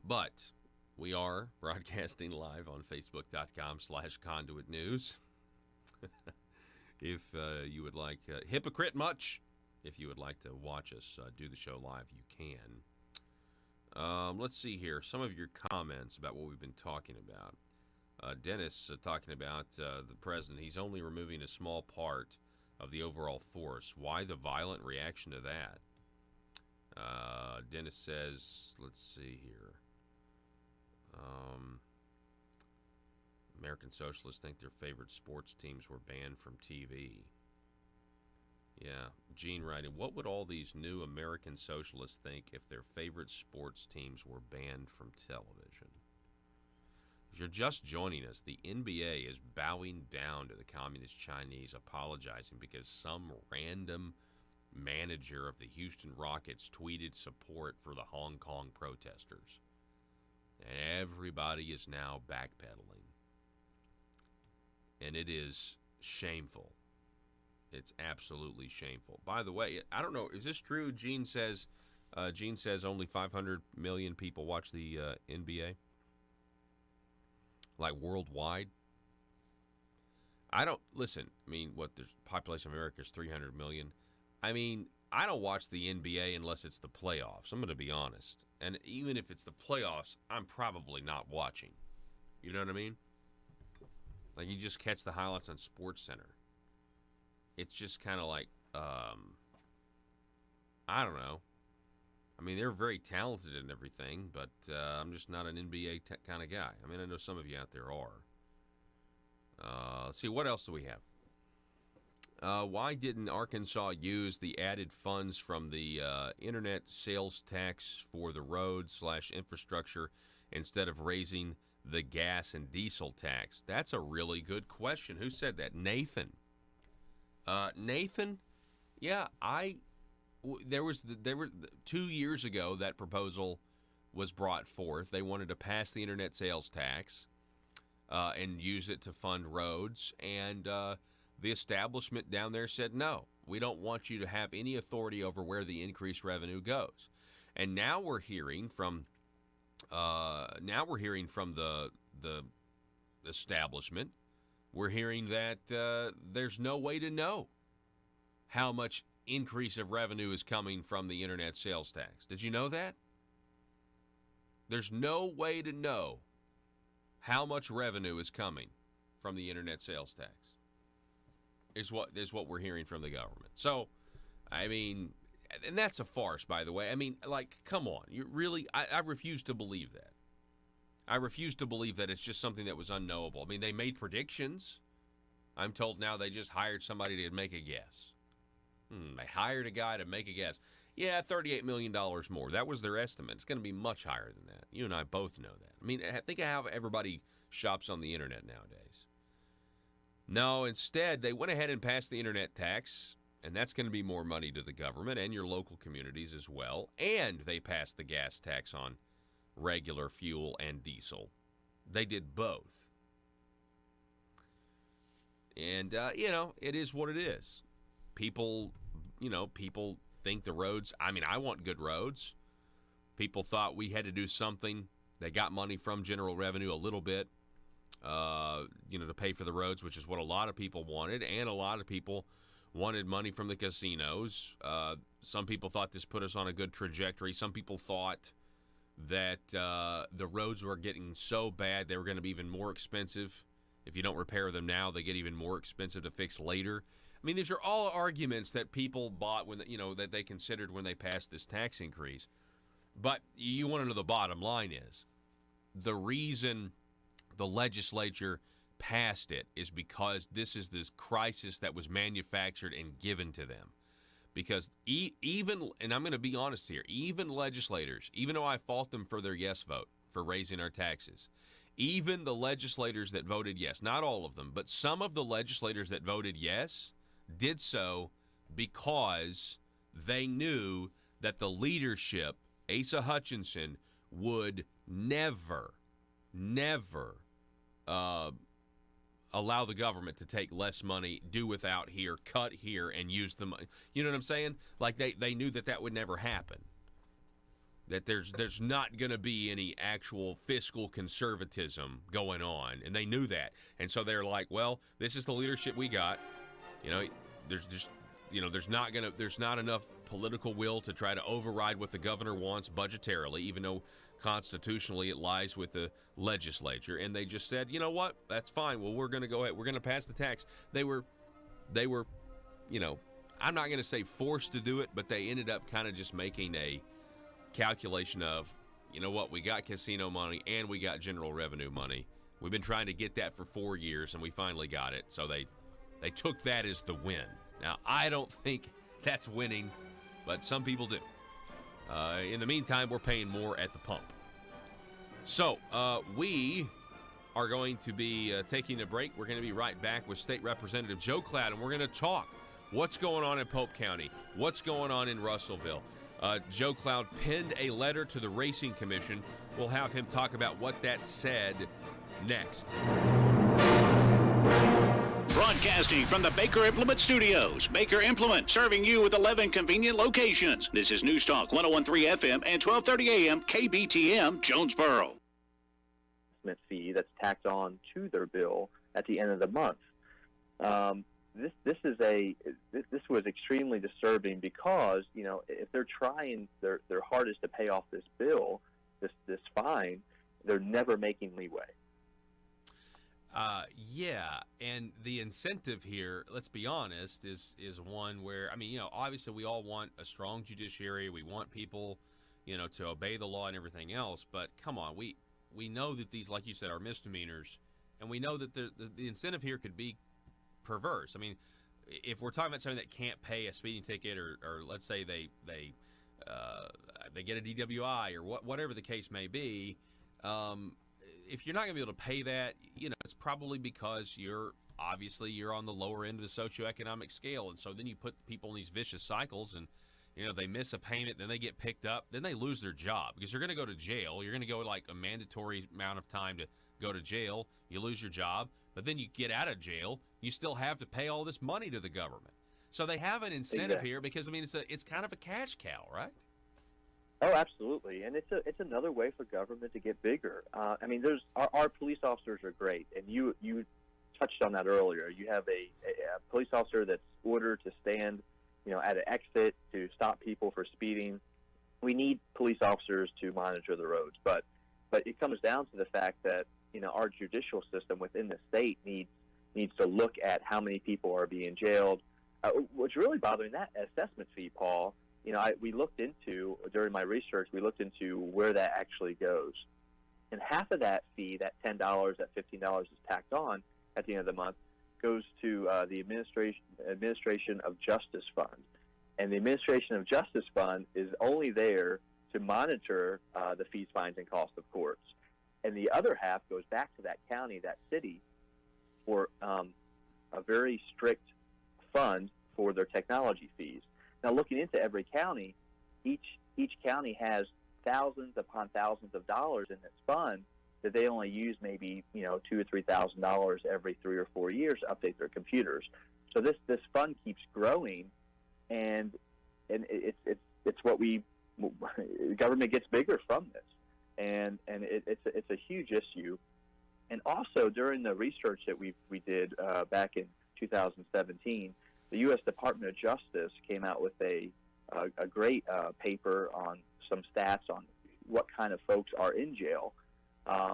But we are broadcasting live on Facebook.com/Conduit News. If you would like, hypocrite much, if you would like to watch us do the show live, you can. Let's see here. Some of your comments about what we've been talking about. Dennis talking about the president. He's only removing a small part of the overall force. Why the violent reaction to that? Dennis says, let's see here. American socialists think their favorite sports teams were banned from TV. Yeah, Gene writing, what would all these new American socialists think if their favorite sports teams were banned from television? If you're just joining us, the NBA is bowing down to the communist Chinese, apologizing because some random manager of the Houston Rockets tweeted support for the Hong Kong protesters. And everybody is now backpedaling. And it is shameful. It's absolutely shameful. By the way, I don't know, is this true? Gene says only 500 million people watch the NBA? Like worldwide? The population of America is 300 million. I mean, I don't watch the NBA unless it's the playoffs. I'm going to be honest. And even if it's the playoffs, I'm probably not watching. You know what I mean? Like, you just catch the highlights on SportsCenter. It's just kind of like, I don't know. I mean, they're very talented and everything, but I'm just not an NBA kind of guy. I mean, I know some of you out there are. Let's see, what else do we have? Why didn't Arkansas use the added funds from the internet sales tax for the road/infrastructure instead of raising the gas and diesel tax? That's a really good question. Who said that? Nathan. Nathan? Yeah, there were 2 years ago that proposal was brought forth. They wanted to pass the internet sales tax and use it to fund roads, and the establishment down there said, no, we don't want you to have any authority over where the increased revenue goes. And now we're hearing from the establishment. We're hearing that there's no way to know how much increase of revenue is coming from the internet sales tax. Did you know that? There's no way to know how much revenue is coming from the internet sales tax. Is what we're hearing from the government. So, I mean, and that's a farce, by the way. I mean, like, come on. You really, I refuse to believe that. I refuse to believe that it's just something that was unknowable. I mean, they made predictions. I'm told now they just hired somebody to make a guess. They hired a guy to make a guess. Yeah, $38 million more. That was their estimate. It's going to be much higher than that. You and I both know that. I mean, think of how everybody shops on the internet nowadays. No, instead, they went ahead and passed the internet tax, and that's going to be more money to the government and your local communities as well. And they passed the gas tax on regular fuel and diesel. They did both. And, it is what it is. People think the roads, I mean, I want good roads. People thought we had to do something. They got money from general revenue a little bit. To pay for the roads, which is what a lot of people wanted, and a lot of people wanted money from the casinos. Some people thought this put us on a good trajectory. Some people thought that the roads were getting so bad they were going to be even more expensive. If you don't repair them now, they get even more expensive to fix later. I mean, these are all arguments that people bought when that they considered when they passed this tax increase. But you want to know the bottom line is the reason the legislature passed it is because this is this crisis that was manufactured and given to them. Because even, and I'm going to be honest here, even legislators, even though I fault them for their yes vote for raising our taxes, even the legislators that voted yes, not all of them, but some of the legislators that voted yes did so because they knew that the leadership, Asa Hutchinson, would never allow the government to take less money, do without here, cut here, and use the money. You know what I'm saying? Like they knew that would never happen. That there's not going to be any actual fiscal conservatism going on, and they knew that. And so they're like, well, this is the leadership we got. There's not enough political will to try to override what the governor wants budgetarily, even though constitutionally it lies with the legislature. And they just said, you know what, that's fine. Well, we're going to go ahead. We're going to pass the tax. They were, I'm not going to say forced to do it, but they ended up kind of just making a calculation of, you know what, we got casino money and we got general revenue money. We've been trying to get that for 4 years, and we finally got it. So they took that as the win. Now, I don't think that's winning, but some people do. In the meantime, we're paying more at the pump. So, we are going to be taking a break. We're going to be right back with State Representative Joe Cloud, and we're going to talk what's going on in Pope County, what's going on in Russellville. Joe Cloud penned a letter to the Racing Commission. We'll have him talk about what that said next. Broadcasting from the Baker Implement Studios. Baker Implement, serving you with 11 convenient locations. This is News Talk 101.3 FM and 12:30 AM KBTM Jonesboro. Fee that's tacked on to their bill at the end of the month. This was extremely disturbing because if they're trying their hardest to pay off this bill, this fine, they're never making leeway. Yeah, and the incentive here, let's be honest, is one where, obviously we all want a strong judiciary. We want people, to obey the law and everything else. But come on, we know that these, like you said, are misdemeanors, and we know that the incentive here could be perverse. if we're talking about something that can't pay a speeding ticket, or let's say they get a DWI or whatever the case may be, if you're not going to be able to pay that, it's probably because you're on the lower end of the socioeconomic scale, and so then you put people in these vicious cycles, and they miss a payment, then they get picked up, then they lose their job because you're going to go to jail. You're going to go like a mandatory amount of time to go to jail. You lose your job, but then you get out of jail, you still have to pay all this money to the government. So they have an incentive here because it's kind of a cash cow, right? Oh, absolutely, and it's another way for government to get bigger. There's our police officers are great, and you touched on that earlier. You have a police officer that's ordered to stand, at an exit to stop people for speeding. We need police officers to monitor the roads, but it comes down to the fact that our judicial system within the state needs to look at how many people are being jailed. What's really bothering, that assessment fee, Paul. We looked into, during my research, where that actually goes. And half of that fee, that $10, that $15 is tacked on at the end of the month, goes to the Administration of Justice Fund. And the Administration of Justice Fund is only there to monitor the fees, fines, and costs of courts. And the other half goes back to that county, that city, for a very strict fund for their technology fees. Now, looking into every county, each county has thousands upon thousands of dollars in this fund that they only use maybe $2,000 or $3,000 every 3 or 4 years to update their computers. So this fund keeps growing, and it's what government gets bigger from this, and it's a huge issue. And also during the research that we did back in 2017. The U.S. Department of Justice came out with a great paper on some stats on what kind of folks are in jail.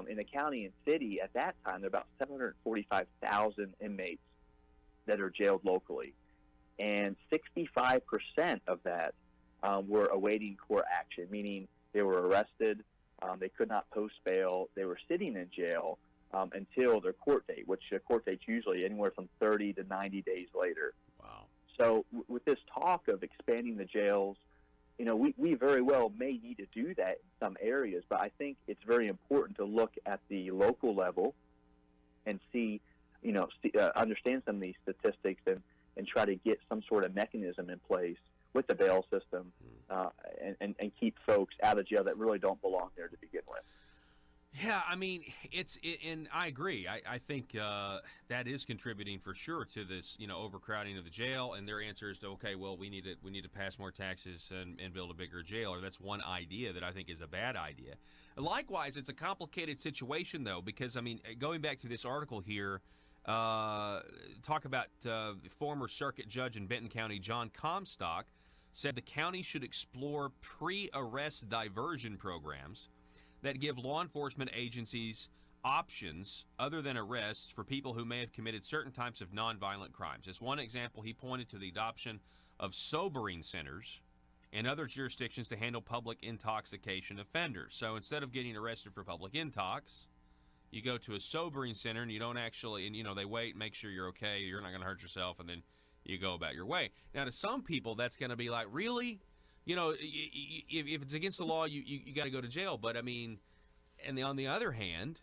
In the county and city at that time, there are about 745,000 inmates that are jailed locally. And 65% of that were awaiting court action, meaning they were arrested, they could not post bail, they were sitting in jail until their court date, which a court date's usually anywhere from 30 to 90 days later. So with this talk of expanding the jails, we very well may need to do that in some areas, but I think it's very important to look at the local level and understand some of these statistics and try to get some sort of mechanism in place with the bail system and keep folks out of jail that really don't belong there to begin with. Yeah, and I agree. I think that is contributing for sure to this, overcrowding of the jail. And their answer is to, okay, well, we need to pass more taxes and build a bigger jail. Or that's one idea that I think is a bad idea. Likewise, it's a complicated situation though, because going back to this article here, talk about the former circuit judge in Benton County, John Comstock, said the county should explore pre-arrest diversion programs that give law enforcement agencies options other than arrests for people who may have committed certain types of nonviolent crimes. As one example, he pointed to the adoption of sobering centers in other jurisdictions to handle public intoxication offenders. So instead of getting arrested for public intox, you go to a sobering center and you don't actually, and they wait, make sure you're okay, you're not going to hurt yourself, and then you go about your way. Now, to some people, that's going to be like, really? If it's against the law, you got to go to jail. But and on the other hand,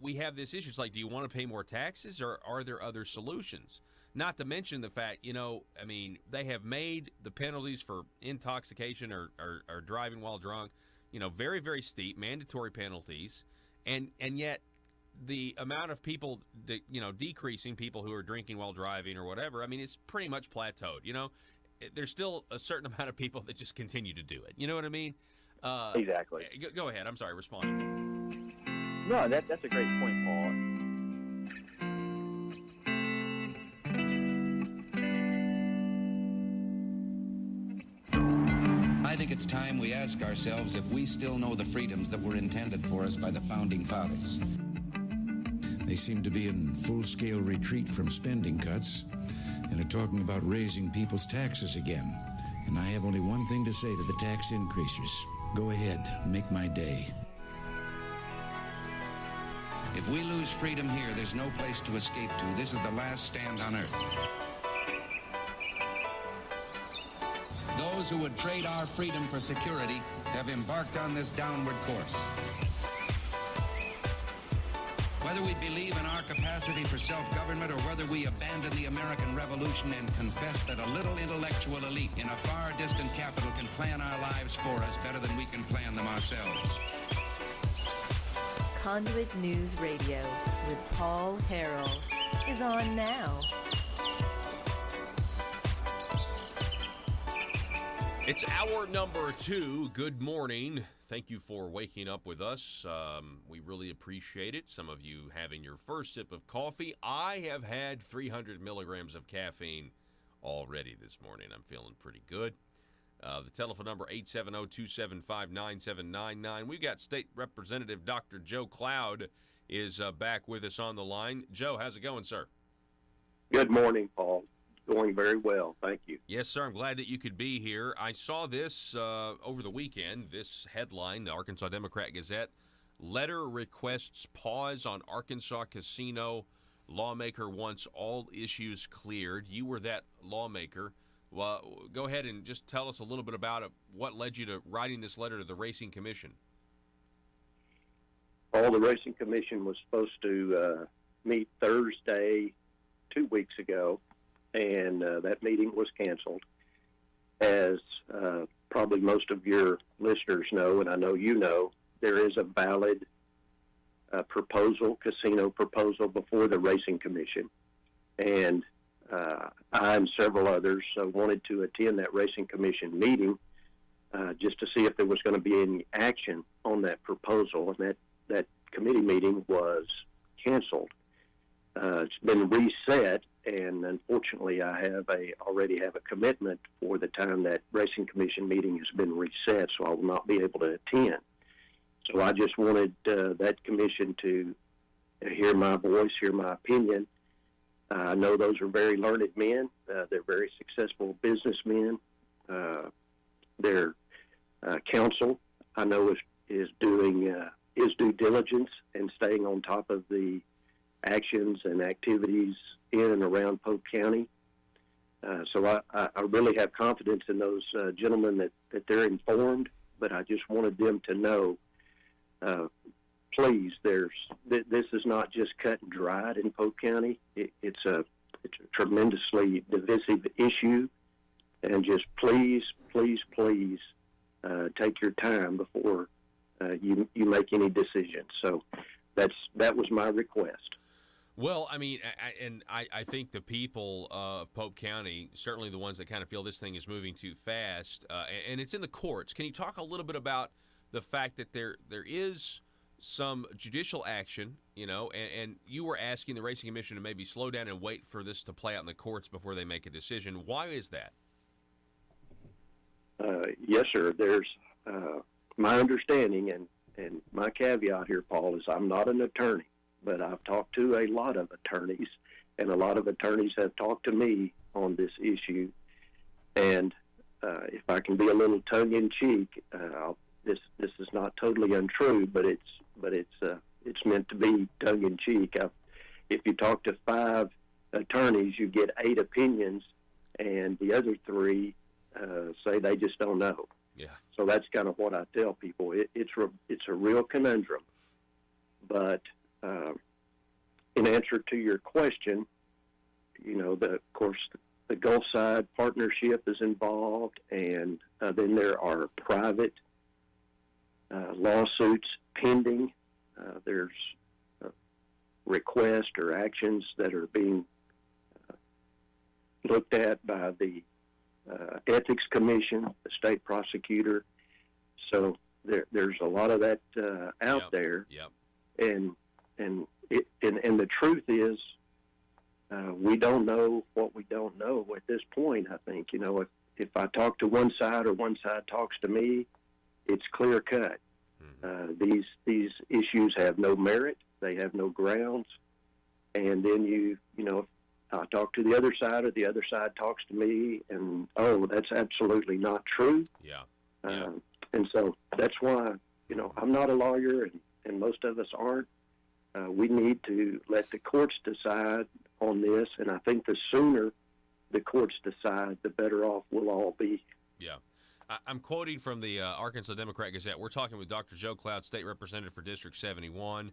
we have this issue. It's like, do you want to pay more taxes, or are there other solutions? Not to mention the fact, they have made the penalties for intoxication or driving while drunk, very, very steep, mandatory penalties, and yet the amount of people, decreasing people who are drinking while driving or whatever, it's pretty much plateaued. There's still a certain amount of people that just continue to do it. You know what I mean? Exactly. Go ahead. I'm sorry, respond. No, that's a great point, Paul. I think it's time we ask ourselves if we still know the freedoms that were intended for us by the Founding Fathers. They seem to be in full-scale retreat from spending cuts and are talking about raising people's taxes again. And I have only one thing to say to the tax increasers. Go ahead, make my day. If we lose freedom here, there's no place to escape to. This is the last stand on earth. Those who would trade our freedom for security have embarked on this downward course. Whether we believe in our capacity for self-government or whether we abandon the American Revolution and confess that a little intellectual elite in a far distant capital can plan our lives for us better than we can plan them ourselves. Conduit News Radio with Paul Harrell is on now. It's hour number 2. Good morning. Thank you for waking up with us. We really appreciate it. Some of you having your first sip of coffee. I have had 300 milligrams of caffeine already this morning. I'm feeling pretty good. The telephone number, 870-275-9799. We've got State Representative Dr. Joe Cloud is back with us on the line. Joe, how's it going, sir? Good morning, Paul. Going very well, thank you. Yes, sir. I'm glad that you could be here. I saw this over the weekend, this headline, the Arkansas Democrat-Gazette, letter requests pause on Arkansas casino. Lawmaker wants all issues cleared. You were that lawmaker. Well, go ahead and just tell us a little bit about it. What led you to writing this letter to the Racing Commission? Well, the Racing Commission was supposed to meet Thursday 2 weeks ago, and that meeting was canceled. As probably most of your listeners know, and I know you know, there is a valid casino proposal before the Racing Commission. And I and several others wanted to attend that Racing Commission meeting just to see if there was going to be any action on that proposal. And that committee meeting was canceled. It's been reset, and unfortunately I already have a commitment for the time that Racing Commission meeting has been reset, so I will not be able to attend. So I just wanted that commission to hear my voice, hear my opinion. I know those are very learned men. They're very successful businessmen. Their counsel, I know, is doing his due diligence and staying on top of the actions and activities in and around Polk County. So I really have confidence in those gentlemen that they're informed, but I just wanted them to know, please, this is not just cut and dried in Polk County. It's a tremendously divisive issue, and just please take your time before you make any decisions. So that was my request. Well, I mean, I think the people of Polk County, certainly the ones that kind of feel this thing is moving too fast, and it's in the courts. Can you talk a little bit about the fact that there is some judicial action, and you were asking the Racing Commission to maybe slow down and wait for this to play out in the courts before they make a decision. Why is that? Yes, sir. There's my understanding, and my caveat here, Paul, is I'm not an attorney, but I've talked to a lot of attorneys, and a lot of attorneys have talked to me on this issue. And if I can be a little tongue-in-cheek, this is not totally untrue, but it's meant to be tongue-in-cheek. If you talk to 5 attorneys, you get 8 opinions, and the other 3 say they just don't know. Yeah. So that's kind of what I tell people. It's a real conundrum. But in answer to your question, of course, the Gulf Side Partnership is involved, and then there are private lawsuits pending. There's requests or actions that are being looked at by the Ethics Commission, the state prosecutor. So there's a lot of that out there. Yep. And the truth is, we don't know what we don't know at this point. I think, if I talk to one side or one side talks to me, it's clear cut. These issues have no merit. They have no grounds. And then I talk to the other side, or the other side talks to me, and that's absolutely not true. Yeah. And so that's why I'm not a lawyer, and most of us aren't. We need to let the courts decide on this, and I think the sooner the courts decide, the better off we'll all be. Yeah. I'm quoting from the Arkansas Democrat Gazette. We're talking with Dr. Joe Cloud, state representative for District 71.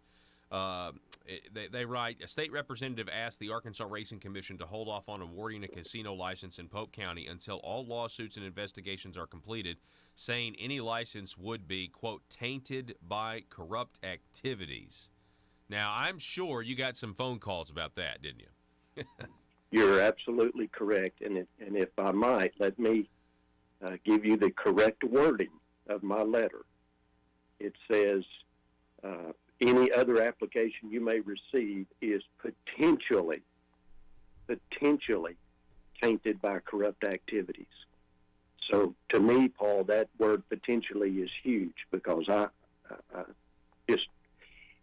They write, a state representative asked the Arkansas Racing Commission to hold off on awarding a casino license in Pope County until all lawsuits and investigations are completed, saying any license would be, quote, tainted by corrupt activities. Now, I'm sure you got some phone calls about that, didn't you? You're absolutely correct. And if I might, let me give you the correct wording of my letter. It says, any other application you may receive is potentially tainted by corrupt activities. So to me, Paul, that word potentially is huge, because I just,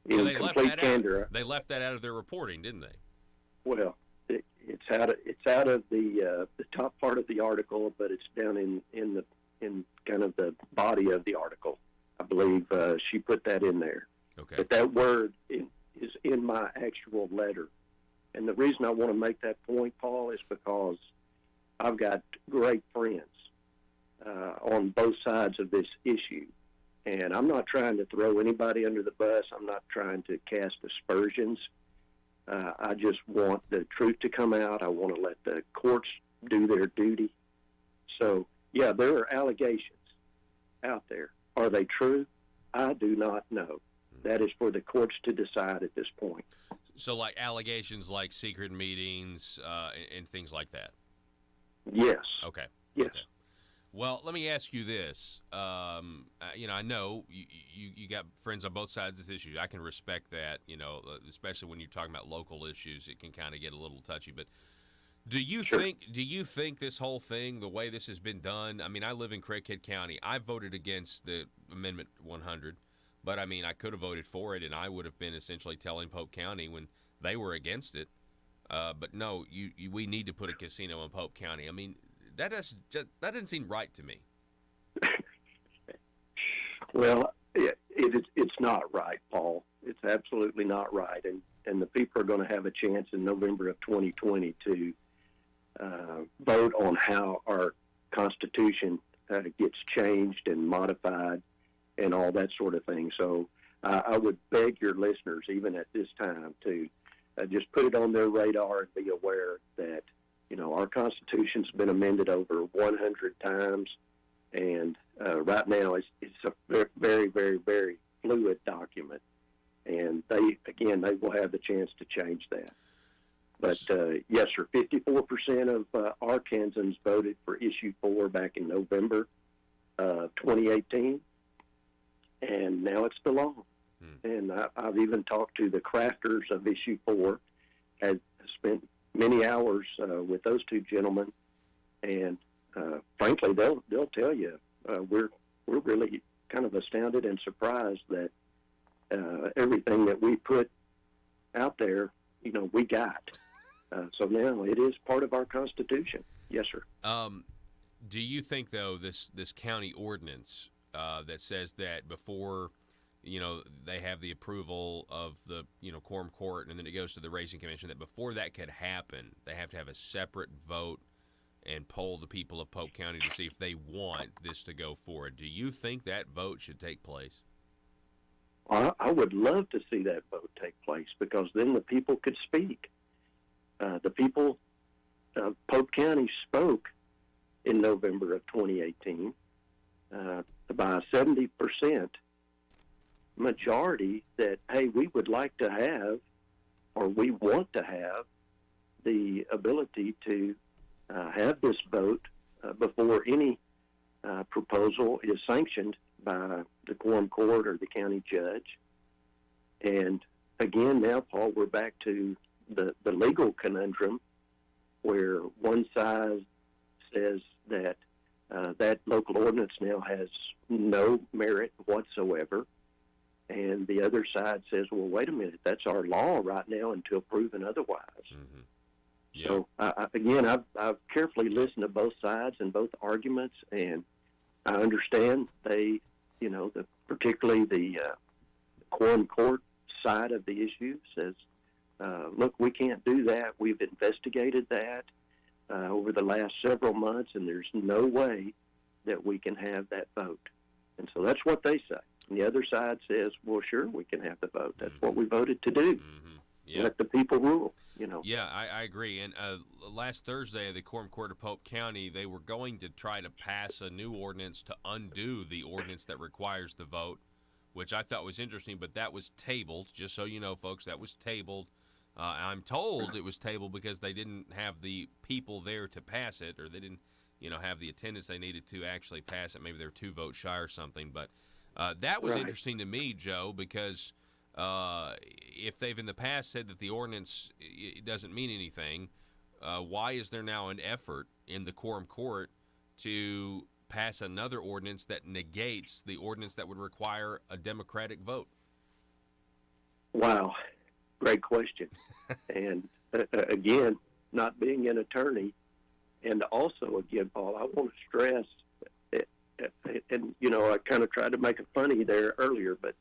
in complete candor, they left that out of their reporting, didn't they? Well, it's out of the top part of the article, but it's down in kind of the body of the article. I believe she put that in there. Okay. But that word is in my actual letter. And the reason I want to make that point, Paul, is because I've got great friends on both sides of this issue. And I'm not trying to throw anybody under the bus. I'm not trying to cast aspersions. I just want the truth to come out. I want to let the courts do their duty. So, yeah, there are allegations out there. Are they true? I do not know. That is for the courts to decide at this point. So, like allegations like secret meetings and things like that? Yes. Okay. Yes. Okay. Well, let me ask you this. I know you got friends on both sides of this issue. I can respect that, especially when you're talking about local issues. It can kind of get a little touchy. But do you think this whole thing, the way this has been done, I mean, I live in Craighead County. I voted against the Amendment 100. But, I mean, I could have voted for it, and I would have been essentially telling Pope County when they were against it. But, no, we need to put a casino in Pope County. I mean, that doesn't seem right to me. Well, it's not right, Paul. It's absolutely not right. And the people are going to have a chance in November of 2020 to vote on how our Constitution gets changed and modified and all that sort of thing. So I would beg your listeners, even at this time, to just put it on their radar and be aware that, our Constitution's been amended over 100 times, and right now it's a very, very, very fluid document. And they will have the chance to change that. But, yes, sir, 54% of Arkansans voted for Issue 4 back in November of 2018. And now it's the law. And I've even talked to the crafters of Issue 4, had spent many hours with those two gentlemen, and frankly, they'll tell you we're really kind of astounded and surprised that everything that we put out there, we got. So now it is part of our Constitution. Yes, sir. Do you think, though, this county ordinance that says that before, they have the approval of the, quorum court, and then it goes to the racing commission, that before that could happen, they have to have a separate vote and poll the people of Pope County to see if they want this to go forward? Do you think that vote should take place? I would love to see that vote take place, because then the people could speak. The people of Pope County spoke in November of 2018 by a 70% majority that, hey, we would like to have, or we want to have, the ability to have this vote before any proposal is sanctioned by the quorum court or the county judge. And again, now, Paul, we're back to the legal conundrum where one side says that that local ordinance now has no merit whatsoever, and the other side says, well, wait a minute, that's our law right now until proven otherwise. Mm-hmm. Yeah. So, again, I've carefully listened to both sides and both arguments, and I understand they, particularly the quorum court side of the issue, says, look, we can't do that. We've investigated that over the last several months, and there's no way that we can have that vote. And so that's what they say. And the other side says, well, sure, we can have the vote. That's what we voted to do. Yeah. Let the people rule, Yeah, I agree. And last Thursday at the Quorum Court of Pope County, they were going to try to pass a new ordinance to undo the ordinance that requires the vote, which I thought was interesting, but that was tabled. Just so you know, folks, that was tabled. I'm told it was tabled because they didn't have the people there to pass it, or they didn't, have the attendance they needed to actually pass it. Maybe they're 2 votes shy or something. But that was interesting to me, Joe, because if they've in the past said that the ordinance it doesn't mean anything, why is there now an effort in the Quorum Court to pass another ordinance that negates the ordinance that would require a Democratic vote? Wow, great question. And again, not being an attorney, and also, again, Paul, I want to stress, and I kind of tried to make it funny there earlier, but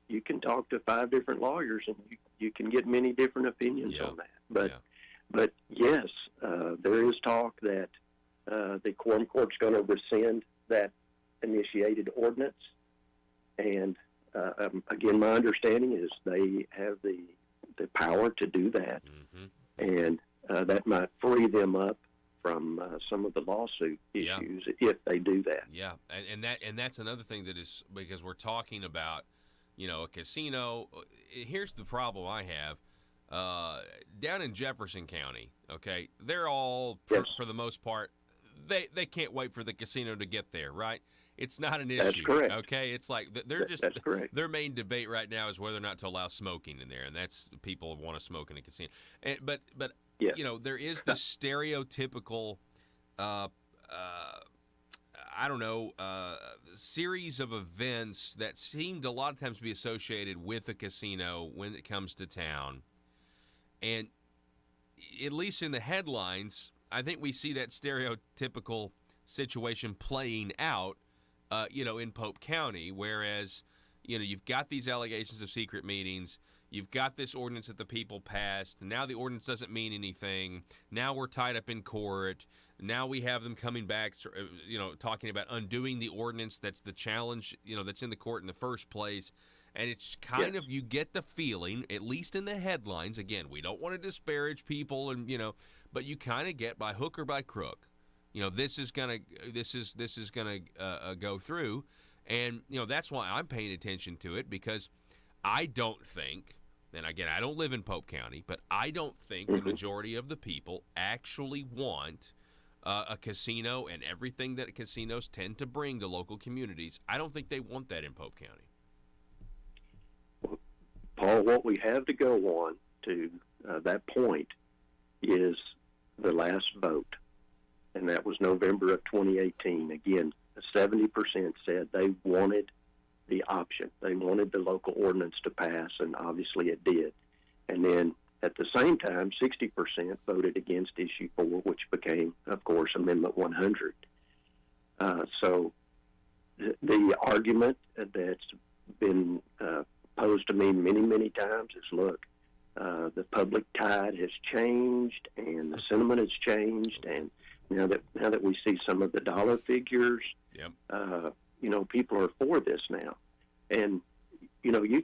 you can talk to 5 different lawyers, and you can get many different opinions on that. But yes, there is talk that the Quorum Court's going to rescind that initiated ordinance. And again, my understanding is they have the power to do that, and that might free them up from some of the lawsuit issues if they do that. Yeah, and that's another thing that is, because we're talking about, a casino. Here's the problem I have. Down in Jefferson County, okay, they're all, for the most part, they can't wait for the casino to get there, right? It's not an issue. That's correct. Okay, it's like they're just, that's correct. Their main debate right now is whether or not to allow smoking in there, and that's people want to smoke in a casino. And, but yes. There is the stereotypical, series of events that seemed a lot of times to be associated with a casino when it comes to town. And at least in the headlines, I think we see that stereotypical situation playing out, in Pope County, whereas, you've got these allegations of secret meetings, you've got this ordinance that the people passed, now the ordinance doesn't mean anything, now we're tied up in court, now we have them coming back, talking about undoing the ordinance that's the challenge, that's in the court in the first place. And it's kind of, you get the feeling, at least in the headlines, again, we don't want to disparage people, and but you kind of get by hook or by crook, this is gonna go through, and that's why I'm paying attention to it, because I don't think, and again, I don't live in Pope County, but I don't think the majority of the people actually want a casino and everything that casinos tend to bring to local communities. I don't think they want that in Pope County. Paul, what we have to go on to that point is the last vote, and that was November of 2018. Again, 70% said they wanted the option. They wanted the local ordinance to pass, and obviously it did. And then at the same time, 60% voted against Issue 4, which became, of course, Amendment 100. So the argument that's been posed to me many, many times is, look, the public tide has changed, and the sentiment has changed, and now that we see some of the dollar figures, people are for this now. And you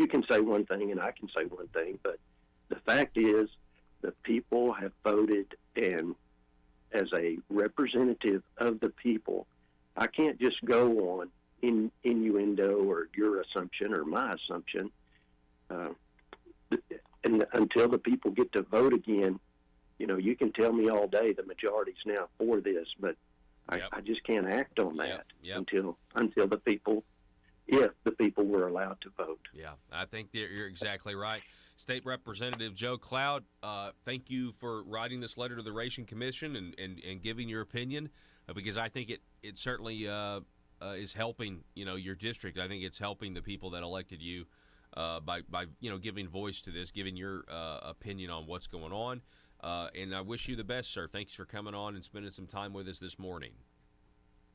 can say one thing and I can say one thing, but the fact is the people have voted, and as a representative of the people, I can't just go on innuendo or your assumption or my assumption, and until the people get to vote again. You can tell me all day the majority's now for this, but I just can't act on that until the people, if the people were allowed to vote. Yeah, I think you're exactly right. State Representative Joe Cloud, thank you for writing this letter to the Racing Commission and giving your opinion, because I think it certainly is helping your district. I think it's helping the people that elected you by giving voice to this, giving your opinion on what's going on. And I wish you the best, sir. Thanks for coming on and spending some time with us this morning.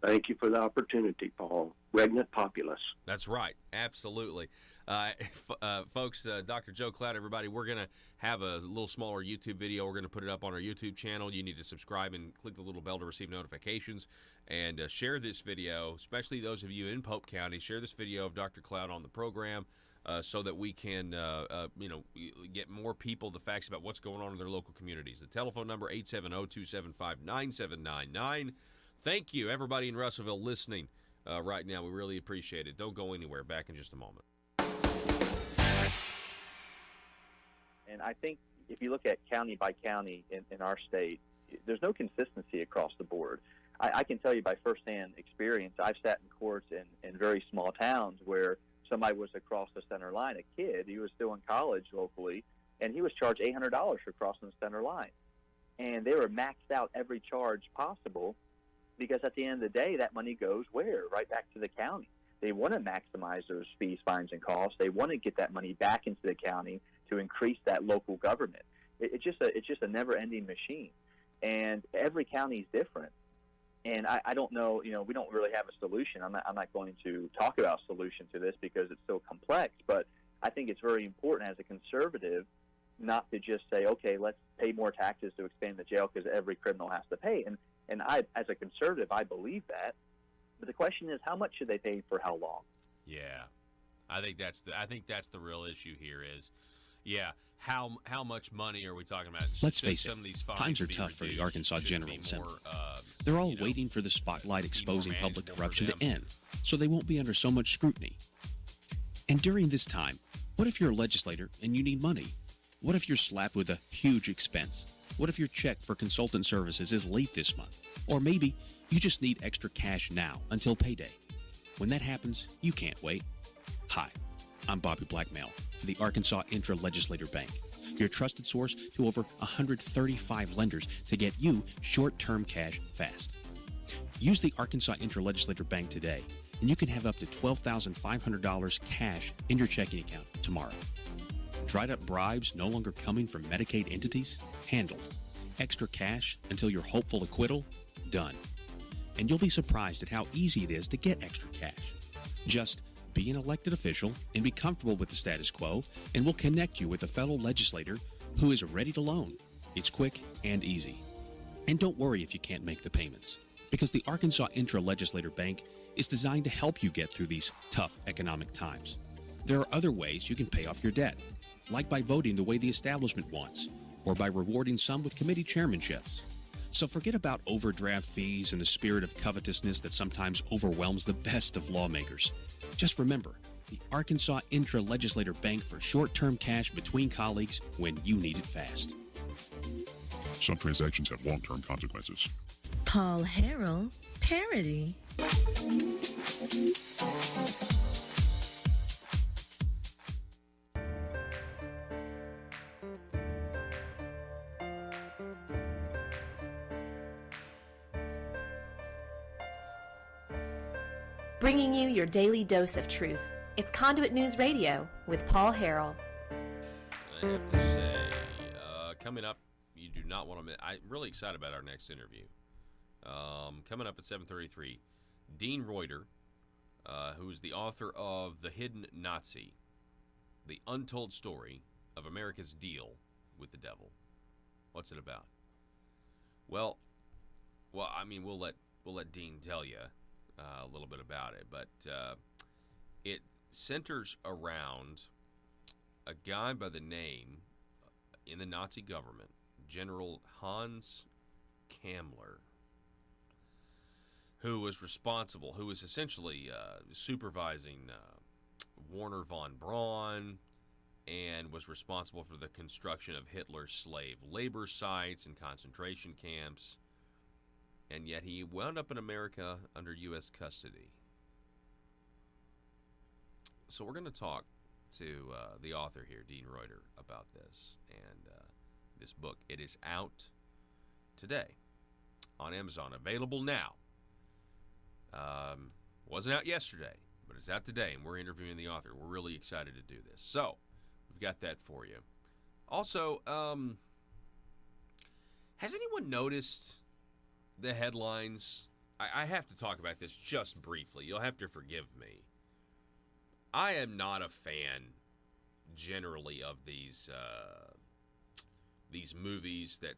Thank you for the opportunity, Paul. Regnant populace. That's right. Absolutely. Folks, Dr. Joe Cloud, everybody, we're going to have a little smaller YouTube video. We're going to put it up on our YouTube channel. You need to subscribe and click the little bell to receive notifications. And share this video, especially those of you in Pope County. Share this video of Dr. Cloud on the program so that we can, get more people the facts about what's going on in their local communities. The telephone number, 870-275-9799. Thank you, everybody in Russellville listening right now. We really appreciate it. Don't go anywhere. Back in just a moment. And I think if you look at county by county in our state, there's no consistency across the board. I can tell you by firsthand experience, I've sat in courts in very small towns where somebody was across the center line, a kid, he was still in college locally, and he was charged $800 for crossing the center line. And they were maxed out every charge possible because at the end of the day, that money goes where? Right back to the county. They want to maximize those fees, fines, and costs. They want to get that money back into the county to increase that local government. It's just a never-ending machine. And every county is different. And I don't know, we don't really have a solution. I'm not going to talk about a solution to this because it's so complex, but I think it's very important as a conservative not to just say, okay, let's pay more taxes to expand the jail because every criminal has to pay. And I, as a conservative, I believe that. But the question is, how much should they pay for how long? Yeah, I think that's the real issue here is, how much money are we talking about? Let's face Some it, of these fines times are be tough for the reduced? Arkansas Should it General be Assembly. more, They're all waiting for the spotlight exposing public manageable for corruption to them. end, so they won't be under so much scrutiny. And during this time, what if you're a legislator and you need money? What if you're slapped with a huge expense? What if your check for consultant services is late this month? Or maybe you just need extra cash now until payday. When that happens, you can't wait. Hi, I'm Bobby Blackmail for the Arkansas Intra-Legislator Bank, your trusted source to over 135 lenders to get you short-term cash fast. Use the Arkansas Intra-Legislator Bank today, and you can have up to $12,500 cash in your checking account tomorrow. Dried up bribes no longer coming from Medicaid entities? Handled. Extra cash until your hopeful acquittal? Done. And you'll be surprised at how easy it is to get extra cash. Just be an elected official and be comfortable with the status quo, and we'll connect you with a fellow legislator who is ready to loan. It's quick and easy. And don't worry if you can't make the payments, because the Arkansas Intra-Legislator Bank is designed to help you get through these tough economic times. There are other ways you can pay off your debt, like by voting the way the establishment wants, or by rewarding some with committee chairmanships. So forget about overdraft fees and the spirit of covetousness that sometimes overwhelms the best of lawmakers. Just remember, the Arkansas Intra-Legislator Bank for short-term cash between colleagues when you need it fast. Some transactions have long-term consequences. Paul Harrell, parody. Bringing you your daily dose of truth. It's Conduit News Radio with Paul Harrell. I have to say, coming up, you do not want to miss. I'm really excited about our next interview. Coming up at 7:33, Dean Reuter, who is the author of The Hidden Nazi, The Untold Story of America's Deal with the Devil. What's it about? Well, I mean, we'll let Dean tell you a little bit about it, but it centers around a guy by the name in the Nazi government, General Hans Kammler, who was essentially supervising Werner von Braun and was responsible for the construction of Hitler's slave labor sites and concentration camps. And yet he wound up in America under U.S. custody. So we're going to talk to the author here, Dean Reuter, about this and this book. It is out today on Amazon, available now. Wasn't out yesterday, but it's out today, and we're interviewing the author. We're really excited to do this. So we've got that for you. Also, has anyone noticed the headlines? I have to talk about this just briefly. You'll have to forgive me. I am not a fan generally of these movies that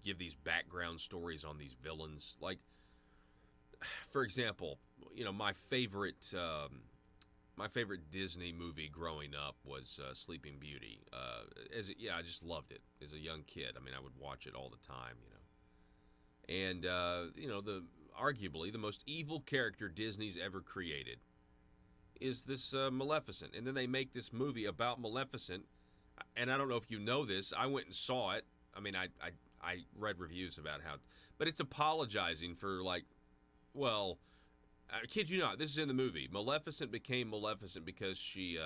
give these background stories on these villains. Like, for example, my favorite Disney movie growing up was Sleeping Beauty. I just loved it as a young kid. I mean, I would watch it all the time, And arguably the most evil character Disney's ever created is this Maleficent. And then they make this movie about Maleficent. And I don't know if you know this. I went and saw it. I mean, I read reviews about how, but it's apologizing for I kid you not, this is in the movie. Maleficent became Maleficent because she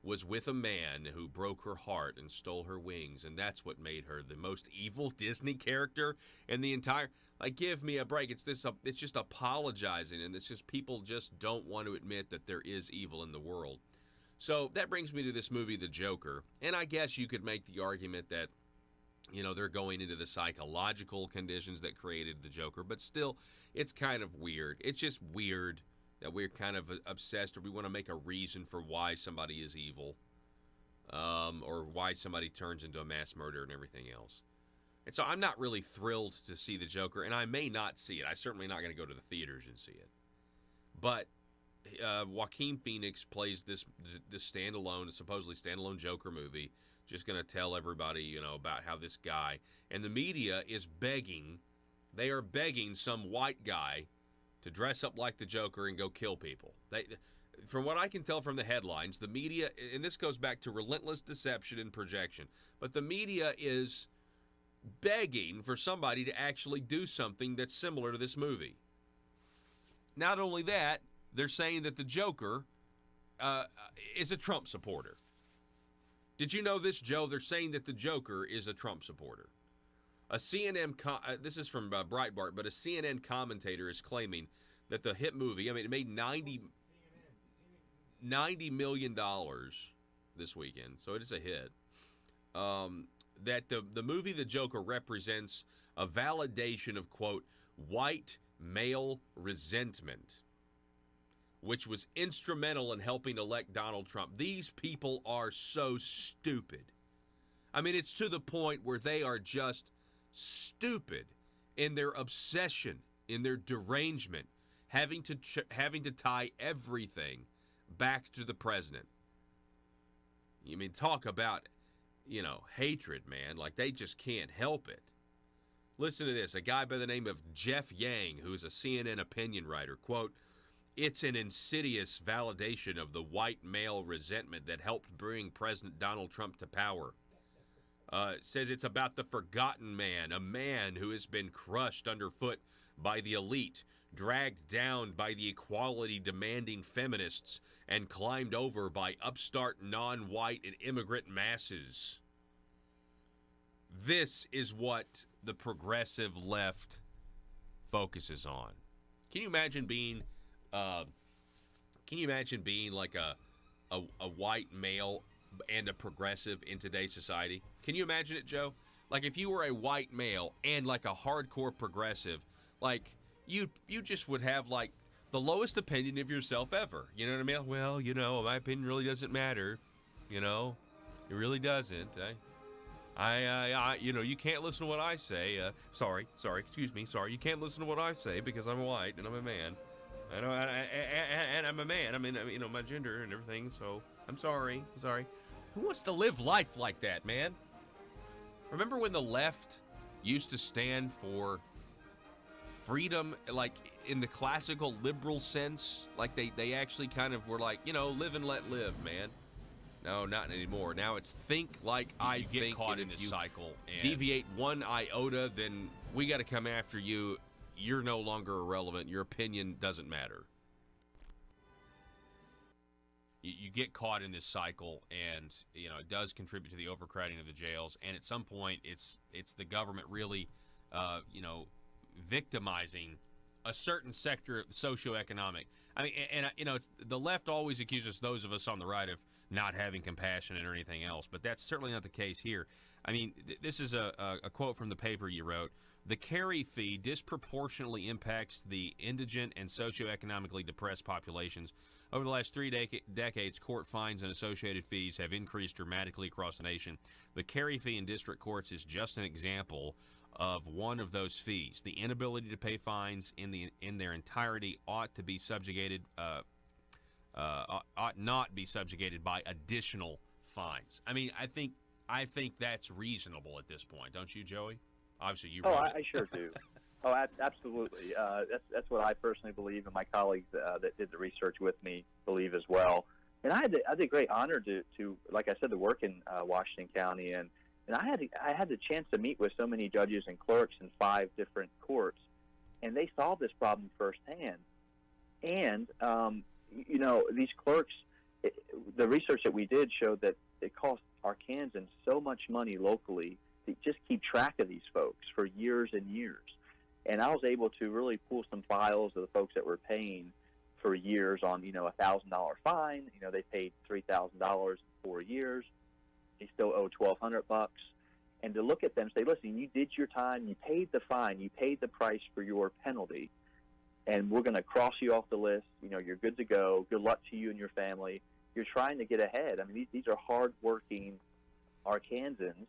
was with a man who broke her heart and stole her wings, and that's what made her the most evil Disney character in the entire. Like, give me a break. It's just apologizing, and it's just people just don't want to admit that there is evil in the world. So that brings me to this movie, The Joker, and I guess you could make the argument that they're going into the psychological conditions that created the Joker, but still, it's kind of weird. It's just weird that we're kind of obsessed, or we want to make a reason for why somebody is evil, or why somebody turns into a mass murderer and everything else. And so I'm not really thrilled to see the Joker, and I may not see it. I'm certainly not going to go to the theaters and see it. But Joaquin Phoenix plays this supposedly standalone Joker movie. Just going to tell everybody, about how this guy, and the media is begging, they are begging some white guy to dress up like the Joker and go kill people. From what I can tell from the headlines, the media, and this goes back to relentless deception and projection, but the media is begging for somebody to actually do something that's similar to this movie. Not only that, they're saying that the Joker is a Trump supporter. Did you know this, Joe? They're saying that the Joker is a Trump supporter. A CNN, this is from Breitbart, but a CNN commentator is claiming that the hit movie, it made $90 million this weekend, so it is a hit. That the movie The Joker represents a validation of, quote, white male resentment, which was instrumental in helping elect Donald Trump. These people are so stupid. I mean, it's to the point where they are just stupid in their obsession, in their derangement, having to tie everything back to the president. You mean, talk about, hatred, man. Like, they just can't help it. Listen to this. A guy by the name of Jeff Yang, who is a CNN opinion writer, quote, "It's an insidious validation of the white male resentment that helped bring President Donald Trump to power. Says it's about the forgotten man, a man who has been crushed underfoot by the elite, dragged down by the equality-demanding feminists, and climbed over by upstart non-white and immigrant masses." This is what the progressive left focuses on. Can you imagine being like a white male and a progressive in today's society? Can you imagine it, Joe? Like, if you were a white male and like a hardcore progressive, like you just would have like the lowest opinion of yourself ever. You know what I mean? Well, my opinion really doesn't matter. It really doesn't. You can't listen to what I say. Sorry, excuse me. Sorry, you can't listen to what I say because I'm white and I'm a man. And I'm a man. I mean, my gender and everything. So I'm sorry. Who wants to live life like that, man? Remember when the left used to stand for freedom, like in the classical liberal sense? Like they actually kind of were like, live and let live, man. No, not anymore. Now it's think like I think. You get caught in this cycle. And deviate one iota, then we got to come after you. You're no longer irrelevant. Your opinion doesn't matter. You get caught in this cycle, and it does contribute to the overcrowding of the jails. And at some point, it's the government really, victimizing a certain sector of socioeconomic. I mean, and it's the left always accuses those of us on the right of not having compassion or anything else, but that's certainly not the case here. I mean, this is a quote from the paper you wrote. "The carry fee disproportionately impacts the indigent and socioeconomically depressed populations Over the last three decades, court fines and associated fees have increased dramatically across the nation. The carry fee in district courts is just an example of one of those fees. The inability to pay fines in their entirety ought not be subjugated by additional fines. I mean, I think that's reasonable at this point, don't you, Joey? Obviously, you. I sure do. Absolutely. That's what I personally believe, and my colleagues that did the research with me believe as well. And I had the great honor to, like I said, to work in Washington County, and I had the chance to meet with so many judges and clerks in 5 different courts, and they solved this problem firsthand. And these clerks, the research that we did showed that it cost Arkansans so much money locally to just keep track of these folks for years and years. And I was able to really pull some files of the folks that were paying for years on, $1,000 fine. They paid $3,000 in 4 years. They still owe $1,200. And to look at them and say, listen, you did your time, you paid the fine, you paid the price for your penalty, and we're going to cross you off the list. You're good to go. Good luck to you and your family. You're trying to get ahead. I mean, these are hard-working Arkansans,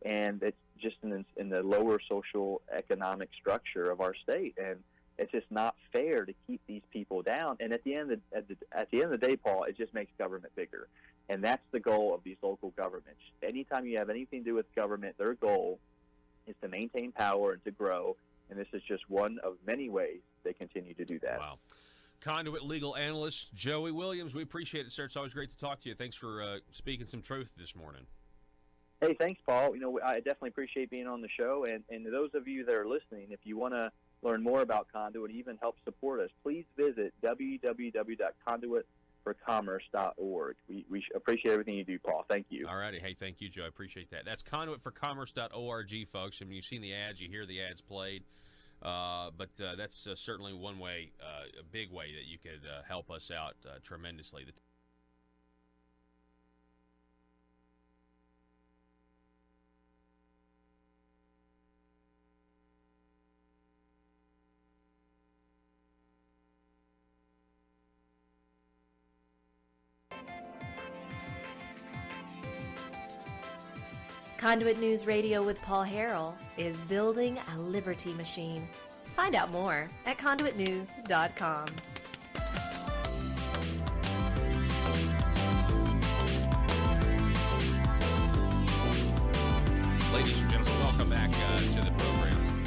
and it's just in the lower social economic structure of our state, and it's just not fair to keep these people down. And at the end of the day, Paul, it just makes government bigger, and that's the goal of these local governments. Anytime you have anything to do with government, their goal is to maintain power and to grow, and this is just one of many ways they continue to do that. Wow. Conduit legal analyst Joey Williams, we appreciate it, sir. It's always great to talk to you. Thanks for speaking some truth this morning. Hey, thanks, Paul. I definitely appreciate being on the show. And to those of you that are listening, if you want to learn more about Conduit and even help support us, please visit www.conduitforcommerce.org. We appreciate everything you do, Paul. Thank you. All righty. Hey, thank you, Joe. I appreciate that. That's conduitforcommerce.org, folks. I mean, you've seen the ads, you hear the ads played. But that's certainly one way, a big way that you could help us out tremendously. Conduit News Radio with Paul Harrell is building a liberty machine. Find out more at conduitnews.com. Ladies and gentlemen, welcome back to the program.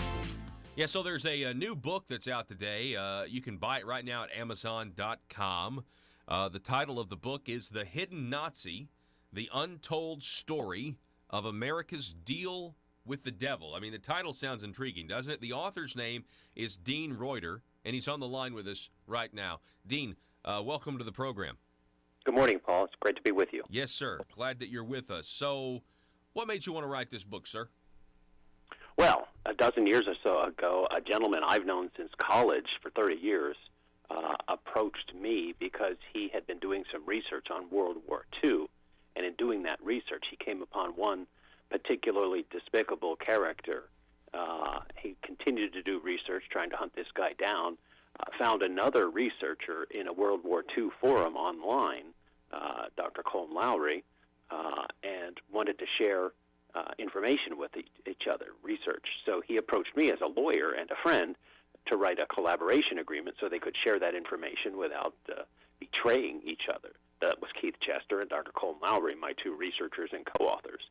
Yeah, so there's a new book that's out today. You can buy it right now at Amazon.com. The title of the book is The Hidden Nazi, The Untold Story of America's Deal with the Devil. I mean, the title sounds intriguing, doesn't it? The author's name is Dean Reuter, and he's on the line with us right now. Dean, welcome to the program. Good morning, Paul. It's great to be with you. Yes, sir. Glad that you're with us. So, what made you want to write this book, sir? Well, a dozen years or so ago, a gentleman I've known since college for 30 years approached me because he had been doing some research on World War II. And in doing that research, he came upon one particularly despicable character. He continued to do research, trying to hunt this guy down, found another researcher in a World War II forum online, Dr. Colm Lowry, and wanted to share information with each other, research. So he approached me as a lawyer and a friend to write a collaboration agreement so they could share that information without betraying each other. That was Keith Chester and Dr. Colm Lowry, my two researchers and co-authors.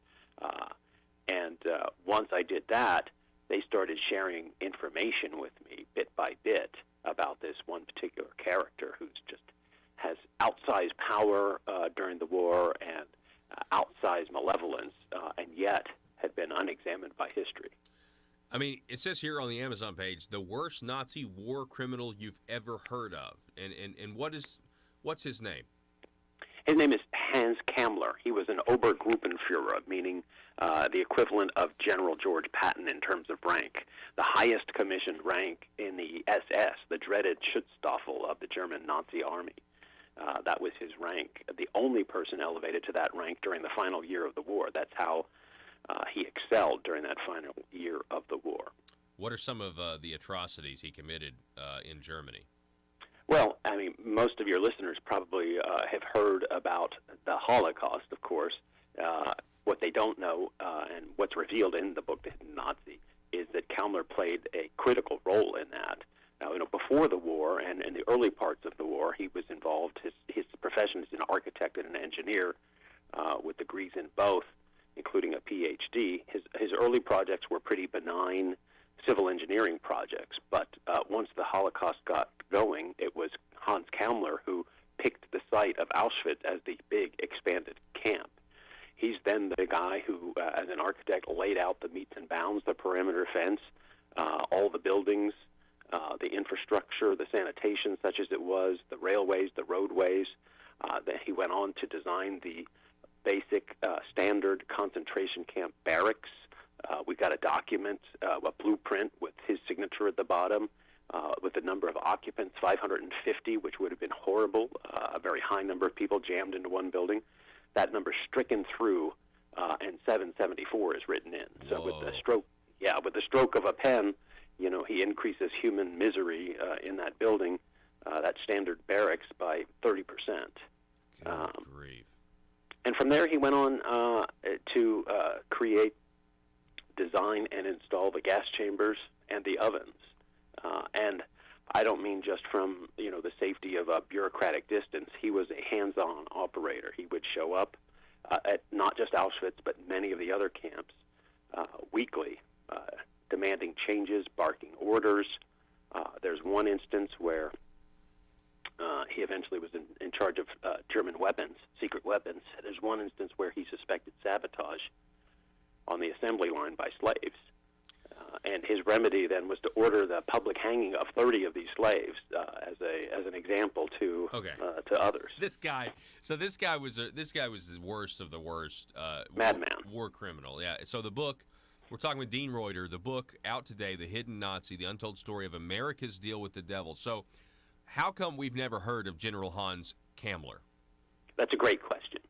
And once I did that, they started sharing information with me bit by bit about this one particular character who's just has outsized power during the war and outsized malevolence, and yet had been unexamined by history. I mean, it says here on the Amazon page, the worst Nazi war criminal you've ever heard of. And what's his name? His name is Hans Kammler. He was an Obergruppenführer, meaning the equivalent of General George Patton in terms of rank, the highest commissioned rank in the SS, the dreaded Schutzstaffel of the German Nazi army. That was his rank, the only person elevated to that rank during the final year of the war. That's how he excelled during that final year of the war. What are some of the atrocities he committed in Germany? Well, I mean, most of your listeners probably have heard about the Holocaust, of course. What they don't know, and what's revealed in the book, The Hidden Nazi, is that Kammler played a critical role in that. Now, before the war and in the early parts of the war, he was involved. His profession is an architect and an engineer with degrees in both, including a PhD. His early projects were pretty benign civil engineering projects, but once the Holocaust got going, it was Hans Kammler who picked the site of Auschwitz as the big expanded camp. He's then the guy who, as an architect, laid out the metes and bounds, the perimeter fence, all the buildings, the infrastructure, the sanitation, such as it was, the railways, the roadways. Then he went on to design the basic standard concentration camp barracks. We got a document, a blueprint with his signature at the bottom, with the number of occupants, 550, which would have been horrible, a very high number of people jammed into one building. That number stricken through, and 774 is written in. So Whoa. with the stroke of a pen, he increases human misery in that building, that standard barracks, by 30%. Grief. And from there, he went on to create, design, and install the gas chambers and the ovens. And I don't mean just from the safety of a bureaucratic distance. He was a hands-on operator. He would show up at not just Auschwitz, but many of the other camps weekly, demanding changes, barking orders. There's one instance where he eventually was in charge of German weapons, secret weapons. There's one instance where he suspected sabotage on the assembly line by slaves. And his remedy then was to order the public hanging of 30 of these slaves as an example to others. This guy was the worst of the worst. Madman. War criminal. Yeah. So the book, we're talking with Dean Reuter. The book out today, The Hidden Nazi: The Untold Story of America's Deal with the Devil. So, how come we've never heard of General Hans Kammler? That's a great question.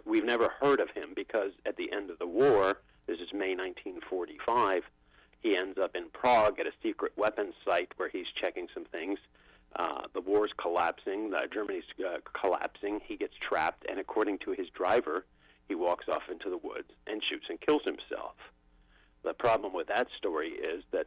We've never heard of him because at the end of the war, this is May 1945, he ends up in Prague at a secret weapons site where he's checking some things. The war's collapsing. Germany's collapsing. He gets trapped, and according to his driver, he walks off into the woods and shoots and kills himself. The problem with that story is that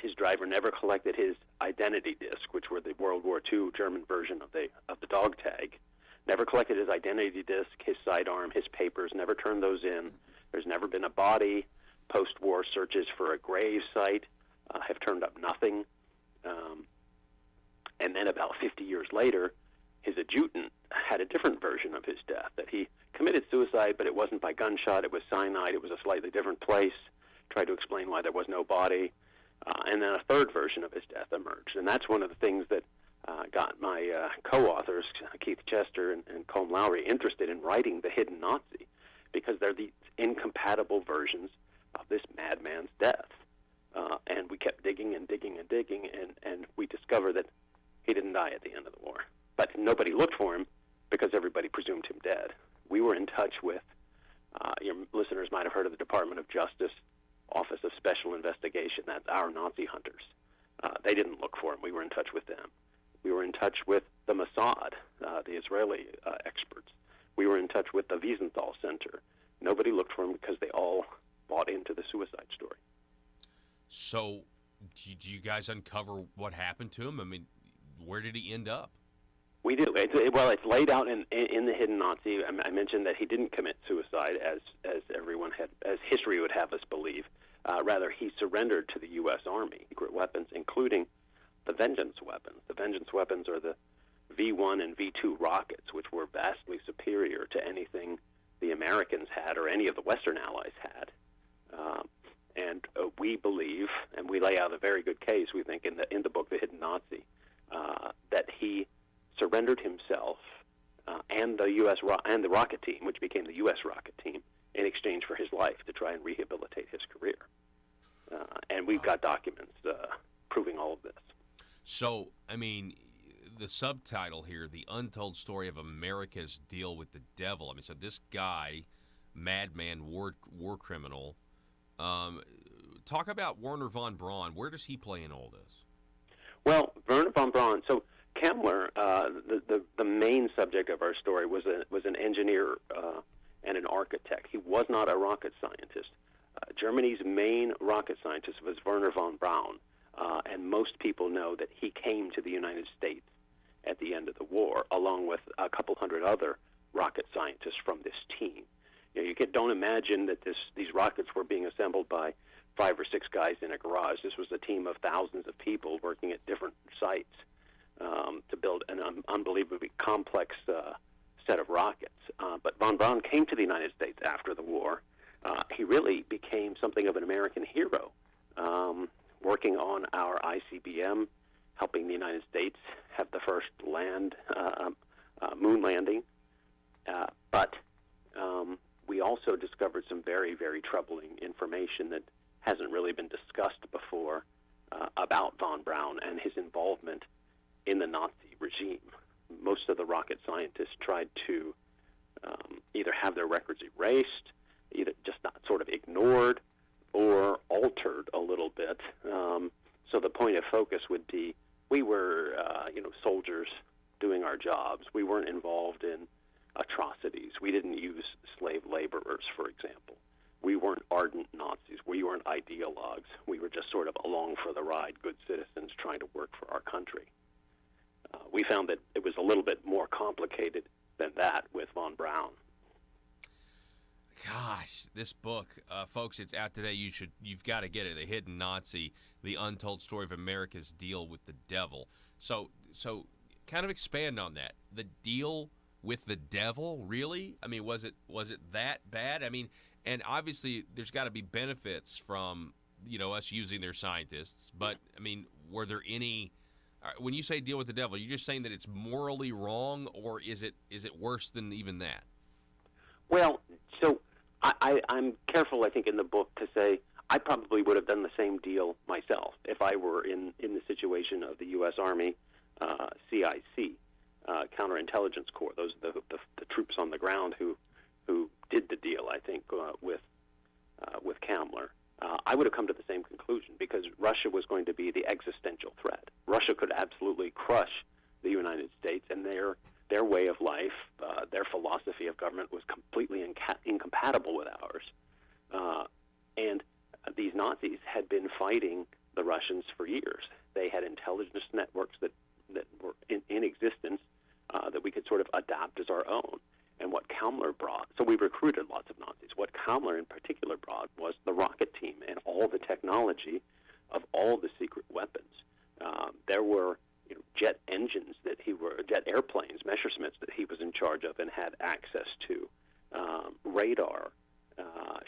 his driver never collected his identity disc, which were the World War II German version of the dog tag. Never collected his identity disc, his sidearm, his papers, never turned those in. There's never been a body. Post-war searches for a grave site have turned up nothing. And then about 50 years later, his adjutant had a different version of his death, that he committed suicide, but it wasn't by gunshot, it was cyanide, it was a slightly different place, tried to explain why there was no body. And then a third version of his death emerged. And that's one of the things that got my co-authors, Keith Chester and Colm Lowry, interested in writing The Hidden Nazi, because they're these incompatible versions of this madman's death. And we kept digging and digging and digging, and we discovered that he didn't die at the end of the war. But nobody looked for him because everybody presumed him dead. We were in touch with, your listeners might have heard of the Department of Justice Office of Special Investigation. That's our Nazi hunters. They didn't look for him. We were in touch with them. We were in touch with the Mossad, the Israeli experts. We were in touch with the Wiesenthal Center. Nobody looked for him because they all bought into the suicide story. So, did you guys uncover what happened to him? I mean, where did he end up? We do. It's laid out in The Hidden Nazi. I mentioned that he didn't commit suicide, as everyone had, as history would have us believe. Rather, he surrendered to the U.S. Army, secret weapons, including the Vengeance weapons. The Vengeance weapons are the V-1 and V-2 rockets, which were vastly superior to anything the Americans had or any of the Western Allies had. And we believe, and we lay out a very good case, we think, in the book The Hidden Nazi, that he surrendered himself and the U.S. and the rocket team, which became the U.S. rocket team, in exchange for his life to try and rehabilitate his career. And we've got documents proving all of this. So, I mean, the subtitle here, The Untold Story of America's Deal with the Devil. I mean, so this guy, madman, war criminal, talk about Werner von Braun. Where does he play in all this? Well, Werner von Braun, so Kemmler, the main subject of our story was an engineer and an architect. He was not a rocket scientist. Germany's main rocket scientist was Wernher von Braun, and most people know that he came to the United States at the end of the war, along with a couple hundred other rocket scientists from this team. You don't imagine that these rockets were being assembled by 5 or 6 guys in a garage. This was a team of thousands of people working at different sites to build an unbelievably complex set of rockets. But von Braun came to the United States after the war. He really became something of an American hero, working on our ICBM, helping the United States have the first moon landing. But we also discovered some very, very troubling information that hasn't really been discussed before about von Braun and his involvement in the Nazi regime. Most of the rocket scientists tried to either have their records erased, either just not sort of ignored, or altered a little bit. So the point of focus would be we were, soldiers doing our jobs. We weren't involved in atrocities. We didn't use slave laborers, for example. We weren't ardent Nazis. We weren't ideologues. We were just sort of along for the ride, good citizens trying to work for our country. We found that it was a little bit more complicated than that with von Braun. Gosh, this book, folks, it's out today. You've got to get it. The Hidden Nazi, the untold story of America's deal with the devil. So kind of expand on that. The deal with the devil, really? I mean, was it that bad? I mean, and obviously there's got to be benefits from us using their scientists. But I mean, were there any? When you say deal with the devil, you're just saying that it's morally wrong, or is it worse than even that? Well, so I'm careful, I think, in the book to say I probably would have done the same deal myself if I were in the situation of the U.S. Army, CIC, Counterintelligence Corps. Those are the troops on the ground who did the deal, I think, with Kemmler. I would have come to the same conclusion because Russia was going to be the existential threat. Russia could absolutely crush the United States, and their way of life, their philosophy of government was completely incompatible with ours. And these Nazis had been fighting the Russians for years. They had intelligence networks that were in existence that we could sort of adapt as our own. And what Kemmler brought, so we recruited lots of Nazis. What Kemmler in particular brought was the rocket team and all the technology of all the secret weapons. There were jet engines jet airplanes, Messerschmitts, that he was in charge of and had access to, radar,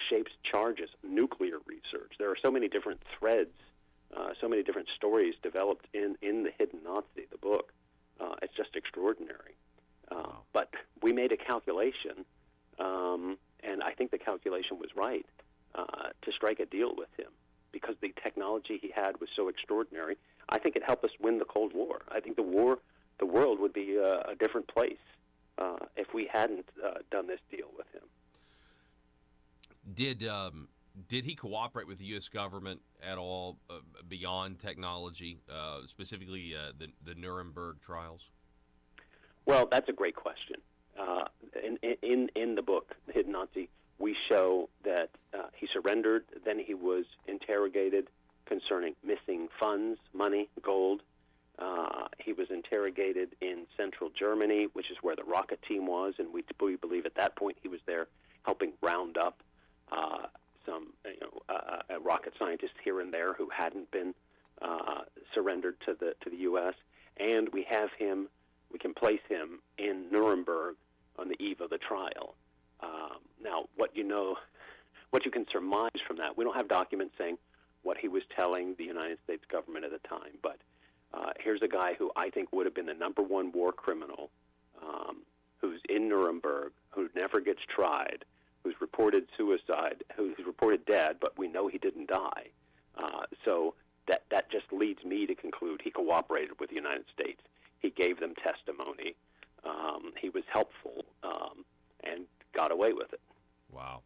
shaped charges, nuclear research. There are so many different threads, so many different stories developed in the Hidden Nazi, the book. It's just extraordinary. But we made a calculation, and I think the calculation was right, to strike a deal with him because the technology he had was so extraordinary. I think it helped us win the Cold War. I think the world would be a different place if we hadn't done this deal with him. Did he cooperate with the U.S. government at all beyond technology, specifically the Nuremberg trials? Well, that's a great question. In the book, The Hidden Nazi, we show that he surrendered. Then he was interrogated concerning missing funds, money, gold. He was interrogated in central Germany, which is where the rocket team was, and we believe at that point he was there helping round up some rocket scientists here and there who hadn't been surrendered to the U.S. And we can place him in Nuremberg on the eve of the trial. Now, what you can surmise from that, we don't have documents saying what he was telling the United States government at the time, but here's a guy who I think would have been the #1 war criminal, who's in Nuremberg, who never gets tried, who's reported suicide, who's reported dead, but we know he didn't die. So that just leads me to conclude he cooperated with the United States. He gave them testimony. He was helpful and got away with it. Wow.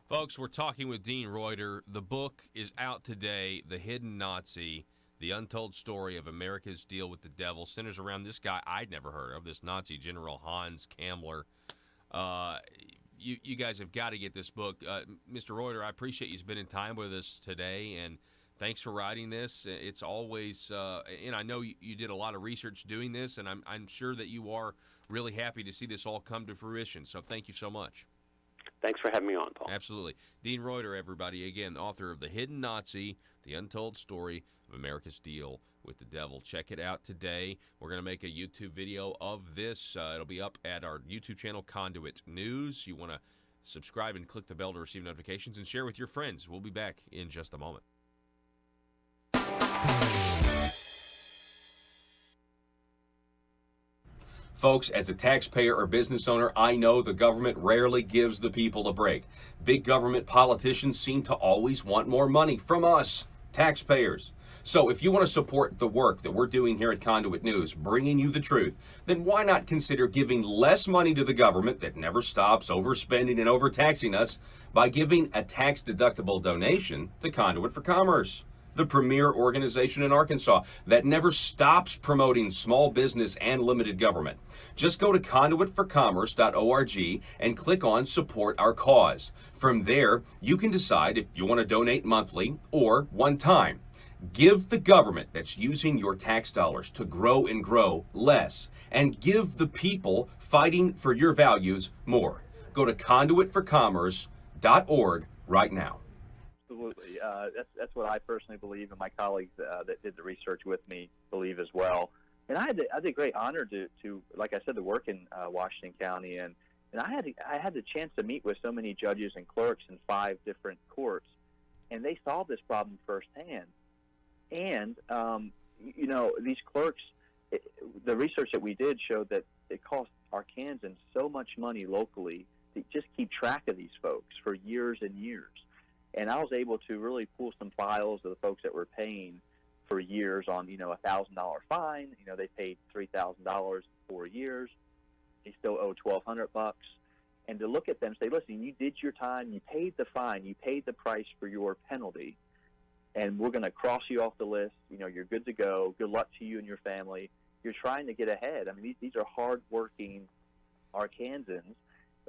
Folks, we're talking with Dean Reuter. The book is out today, The Hidden Nazi, The Untold Story of America's Deal with the Devil, centers around this guy I'd never heard of, this Nazi General Hans Kammler. You guys have got to get this book. Mr. Reuter, I appreciate you spending time with us today, and thanks for writing this. It's always, and I know you did a lot of research doing this, and I'm sure that you are really happy to see this all come to fruition. So thank you so much. Thanks for having me on, Paul. Absolutely. Dean Reuter, everybody, again, author of The Hidden Nazi, The Untold Story of America's Deal with the Devil. Check it out today. We're going to make a YouTube video of this. It'll be up at our YouTube channel, Conduit News. You want to subscribe and click the bell to receive notifications and share with your friends. We'll be back in just a moment. Folks, as a taxpayer or business owner, I know the government rarely gives the people a break. Big government politicians seem to always want more money from us, taxpayers. So if you want to support the work that we're doing here at Conduit News, bringing you the truth, then why not consider giving less money to the government that never stops overspending and overtaxing us by giving a tax-deductible donation to Conduit for Commerce, the premier organization in Arkansas that never stops promoting small business and limited government. Just go to conduitforcommerce.org and click on Support Our Cause. From there, you can decide if you want to donate monthly or one time. Give the government that's using your tax dollars to grow and grow less, and give the people fighting for your values more. Go to conduitforcommerce.org right now. Absolutely. That's what I personally believe, and my colleagues that did the research with me believe as well. And I had the great honor to, like I said, to work in Washington County, and I had the chance to meet with so many judges and clerks in 5 different courts, and they saw this problem firsthand. And these clerks, the research that we did showed that it cost Arkansans so much money locally to just keep track of these folks for years and years. And I was able to really pull some files of the folks that were paying for years on, $1,000 fine. They paid $3,000 for 4 years. They still owe $1,200. And to look at them, say, listen, you did your time, you paid the fine, you paid the price for your penalty, and we're going to cross you off the list. You're good to go. Good luck to you and your family. You're trying to get ahead. I mean, these are hard-working Arkansans,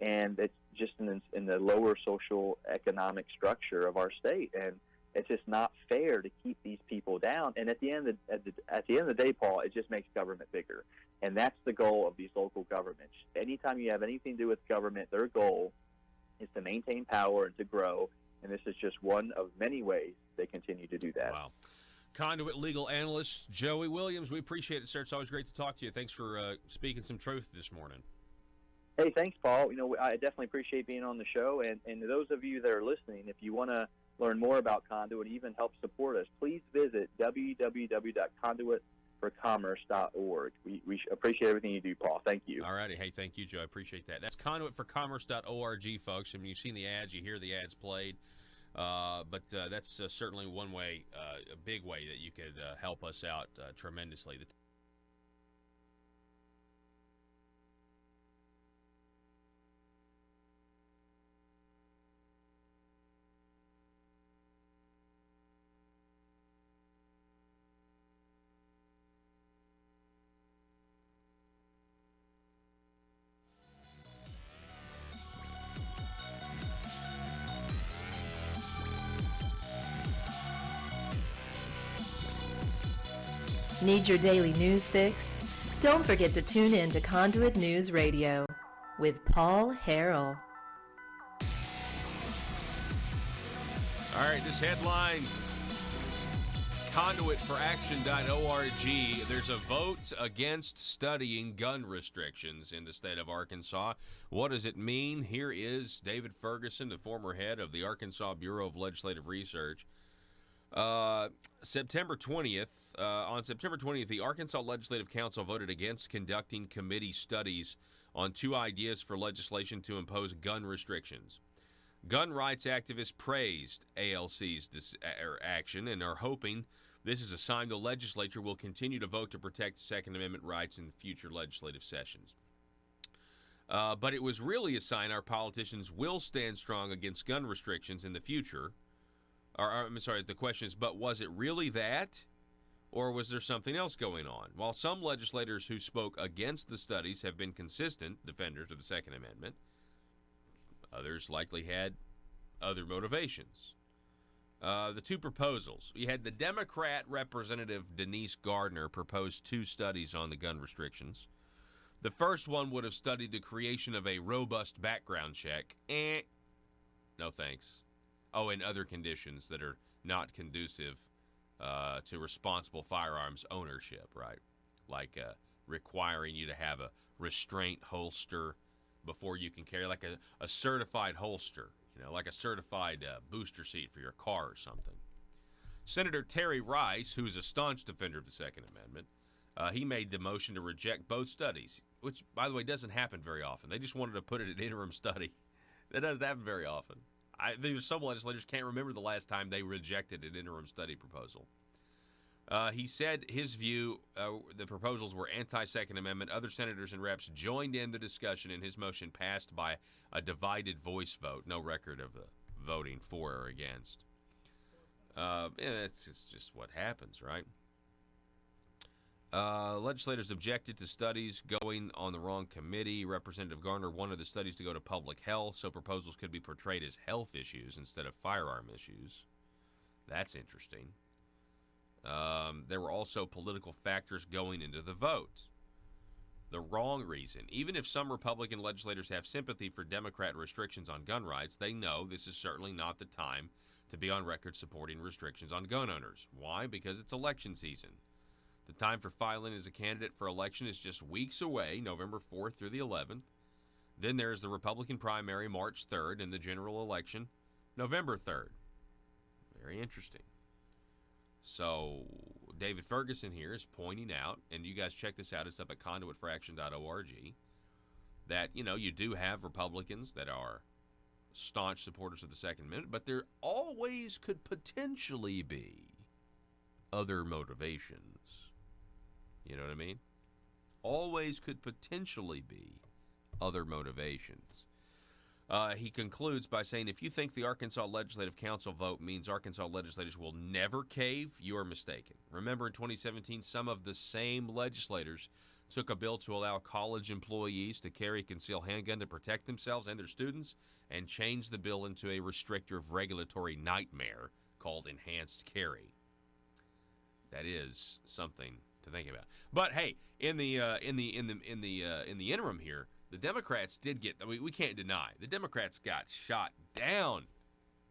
and it's just in the lower social economic structure of our state, and it's just not fair to keep these people down. And at the end of the day, Paul, it just makes government bigger, and that's the goal of these local governments. Anytime you have anything to do with government, their goal is to maintain power and to grow, and this is just one of many ways they continue to do that. Wow. Conduit legal analyst Joey Williams, we appreciate it, sir. It's always great to talk to you. Thanks for speaking some truth this morning. Hey, thanks, Paul. I definitely appreciate being on the show. And to those of you that are listening, if you want to learn more about Conduit and even help support us, please visit www.conduitforcommerce.org. We appreciate everything you do, Paul. Thank you. All righty. Hey, thank you, Joe. I appreciate that. That's conduitforcommerce.org, folks. I mean, you've seen the ads, you hear the ads played. But that's certainly one way, a big way that you could help us out tremendously. Need your daily news fix? Don't forget to tune in to Conduit News Radio with Paul Harrell. All right, this headline, conduitforaction.org. There's a vote against studying gun restrictions in the state of Arkansas. What does it mean? Here is David Ferguson, the former head of the Arkansas Bureau of Legislative Research. September 20th, on September 20th, the Arkansas Legislative Council voted against conducting committee studies on 2 ideas for legislation to impose gun restrictions. Gun rights activists praised ALC's action and are hoping this is a sign the legislature will continue to vote to protect Second Amendment rights in future legislative sessions. But it was really a sign our politicians will stand strong against gun restrictions in the future. I'm sorry, the question is, but was it really that? Or was there something else going on? While some legislators who spoke against the studies have been consistent defenders of the Second Amendment, others likely had other motivations. The two proposals. You had the Democrat Representative Denise Gardner propose 2 studies on the gun restrictions. The first one would have studied the creation of a robust background check. No thanks. Oh, and other conditions that are not conducive to responsible firearms ownership, right? Like requiring you to have a restraint holster before you can carry, like a certified holster, like a certified booster seat for your car or something. Senator Terry Rice, who is a staunch defender of the Second Amendment, he made the motion to reject both studies, which, by the way, doesn't happen very often. They just wanted to put it in interim study. That doesn't happen very often. I think some legislators can't remember the last time they rejected an interim study proposal. He said his view, the proposals were anti-Second Amendment. Other senators and reps joined in the discussion, and his motion passed by a divided voice vote. No record of the voting for or against. It's just what happens, right? Legislators objected to studies going on the wrong committee. Representative Garner wanted the studies to go to public health, so proposals could be portrayed as health issues instead of firearm issues. That's interesting. There were also political factors going into the vote. The wrong reason. Even if some Republican legislators have sympathy for Democrat restrictions on gun rights, they know this is certainly not the time to be on record supporting restrictions on gun owners. Why? Because it's election season. The time for filing as a candidate for election is just weeks away, November 4th through the 11th. Then there's the Republican primary, March 3rd, and the general election, November 3rd. Very interesting. So David Ferguson here is pointing out, and you guys check this out, it's up at conduitforaction.org, that, you do have Republicans that are staunch supporters of the Second Amendment, but there always could potentially be other motivations. You know what I mean? Always could potentially be other motivations. He concludes by saying, if you think the Arkansas Legislative Council vote means Arkansas legislators will never cave, you are mistaken. Remember, in 2017, some of the same legislators took a bill to allow college employees to carry a concealed handgun to protect themselves and their students, and changed the bill into a restrictive regulatory nightmare called enhanced carry. That is something to think about. But hey, in the interim here, the Democrats did get. We can't deny the Democrats got shot down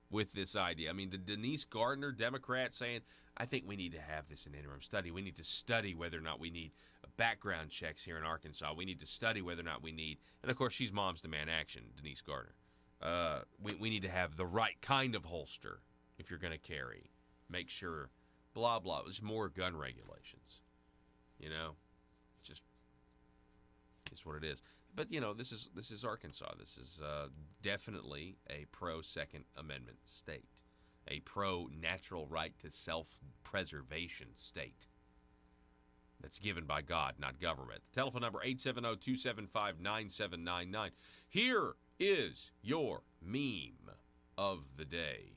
with this idea. I mean, the Denise Gardner Democrat saying, "I think we need to have this an interim study. We need to study whether or not we need background checks here in Arkansas. We need to study whether or not we need." And of course, she's Moms Demand Action, Denise Gardner. We need to have the right kind of holster if you're going to carry. Make sure. Blah blah. There's more gun regulations. It's what it is. But this is Arkansas. This is definitely a pro Second Amendment state, a pro natural right to self-preservation state. That's given by God, not government. The telephone number 870-275-9799. Here is your meme of the day.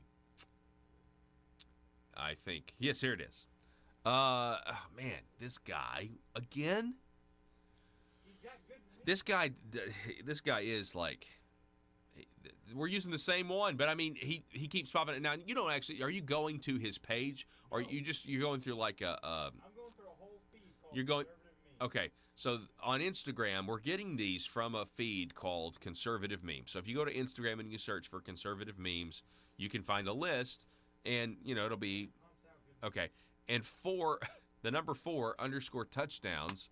I think. Yes, here it is. Man, this guy again. This guy is like. We're using the same one, but I mean, he keeps popping it. Now, you don't actually. Are you going to his page, or you're going through like a? I'm going through a whole feed called You're going. Okay, so on Instagram, we're getting these from a feed called Conservative Memes. So if you go to Instagram and you search for Conservative Memes, you can find a list. And, it'll be, okay, and the number 4 _ touchdowns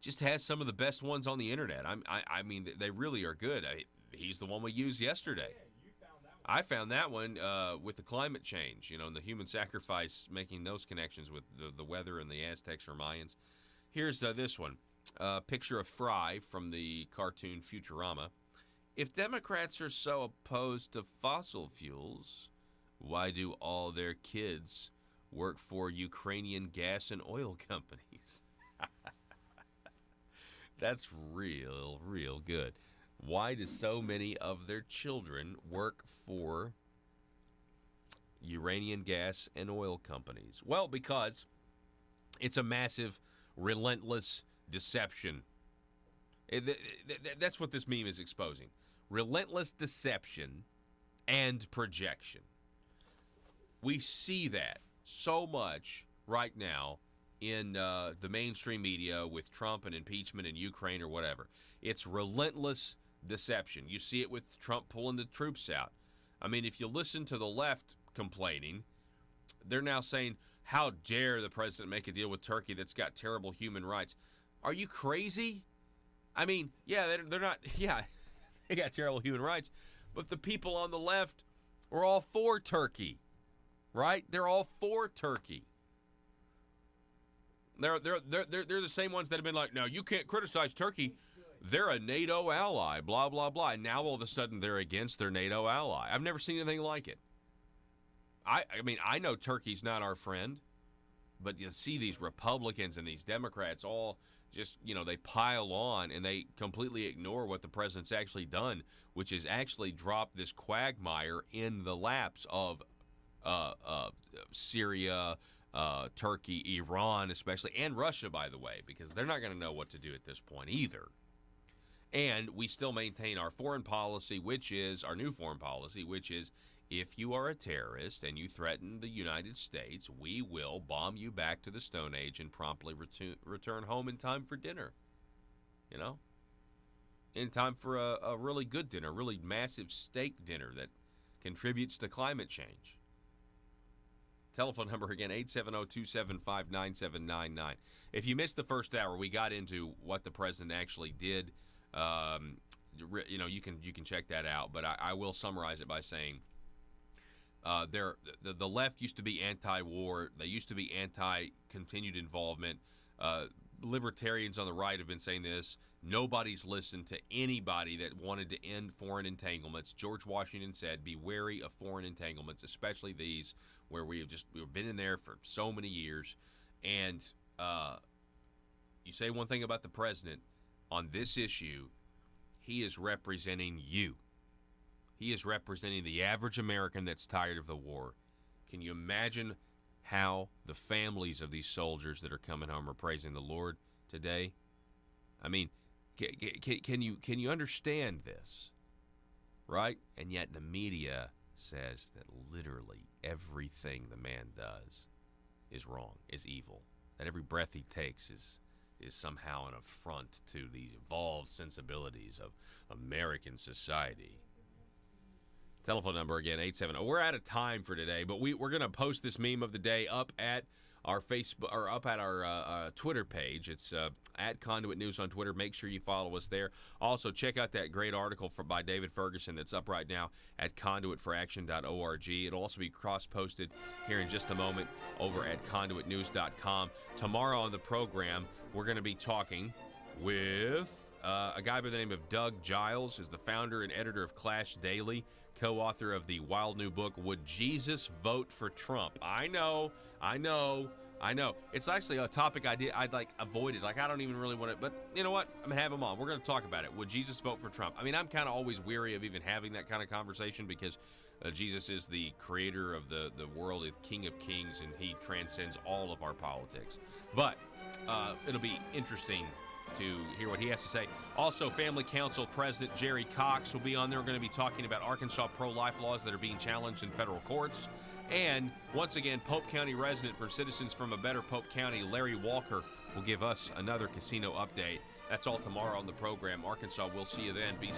just has some of the best ones on the internet. I mean, they really are good. He's the one we used yesterday. I found that one with the climate change, and the human sacrifice, making those connections with the weather and the Aztecs or Mayans. Here's this one, picture of Fry from the cartoon Futurama. If Democrats are so opposed to fossil fuels, why do all their kids work for Ukrainian gas and oil companies? That's real good. Why do so many of their children work for Uranian gas and oil companies? Well, because It's a massive, relentless deception. That's what this meme is exposing. Relentless deception and projection. We see that so much right now in the mainstream media with Trump and impeachment and Ukraine or whatever. It's relentless deception. You see it with Trump pulling the troops out. I mean, if you listen to the left complaining, they're now saying, how dare the president make a deal with Turkey that's got terrible human rights? Are you crazy? I mean, yeah, they're not, yeah, they got terrible human rights, but the people on the left were all for Turkey, right? They're all for Turkey. They're the same ones that have been like, no, you can't criticize Turkey. They're a NATO ally, blah, blah, blah. And now all of a sudden they're against their NATO ally. I've never seen anything like it. I mean, I know Turkey's not our friend, but you see these Republicans and these Democrats all just, they pile on and they completely ignore what the president's actually done, which is actually drop this quagmire in the laps of Syria, Turkey, Iran especially, and Russia, by the way, because they're not going to know what to do at this point either. And we still maintain our foreign policy, which is our new foreign policy, which is if you are a terrorist and you threaten the United States, we will bomb you back to the Stone Age and promptly return home in time for dinner. In time for a really good dinner, really massive steak dinner that contributes to climate change. Telephone number again, 870-275-9799. If you missed the first hour, we got into what the president actually did. You can check that out, but I will summarize it by saying the left used to be anti-war. They used to be anti-continued involvement. Libertarians on the right have been saying this. Nobody's listened to anybody that wanted to end foreign entanglements. George Washington said, be wary of foreign entanglements, especially these where we've been in there for so many years. And you say one thing about the president, on this issue, he is representing you. He is representing the average American that's tired of the war. Can you imagine how the families of these soldiers that are coming home are praising the Lord today? I mean, can you understand this, right? And yet the media says that literally everything the man does is wrong, is evil. That every breath he takes is somehow an affront to the evolved sensibilities of American society. Telephone number again, 870. We're out of time for today, but we're going to post this meme of the day up at our Facebook or up at our Twitter page. It's at Conduit News on Twitter. Make sure you follow us there. Also, check out that great article by David Ferguson that's up right now at conduitforaction.org. It'll also be cross-posted here in just a moment over at conduitnews.com. Tomorrow on the program, we're going to be talking with a guy by the name of Doug Giles, who's the founder and editor of Clash Daily, co-author of the wild new book, Would Jesus Vote for Trump? I know. It's actually a topic I'd like avoided. Like, I don't even really want to, but you know what? I'm going to have him on. We're going to talk about it. Would Jesus vote for Trump? I mean, I'm kind of always weary of even having that kind of conversation because Jesus is the creator of the world, the King of Kings, and he transcends all of our politics. But it'll be interesting to hear what he has to say. Also, Family Council President Jerry Cox will be on there. We're going to be talking about Arkansas pro-life laws that are being challenged in federal courts. And once again, Pope County resident for Citizens from a Better Pope County, Larry Walker, will give us another casino update. That's all tomorrow on the program. Arkansas, we'll see you then. Be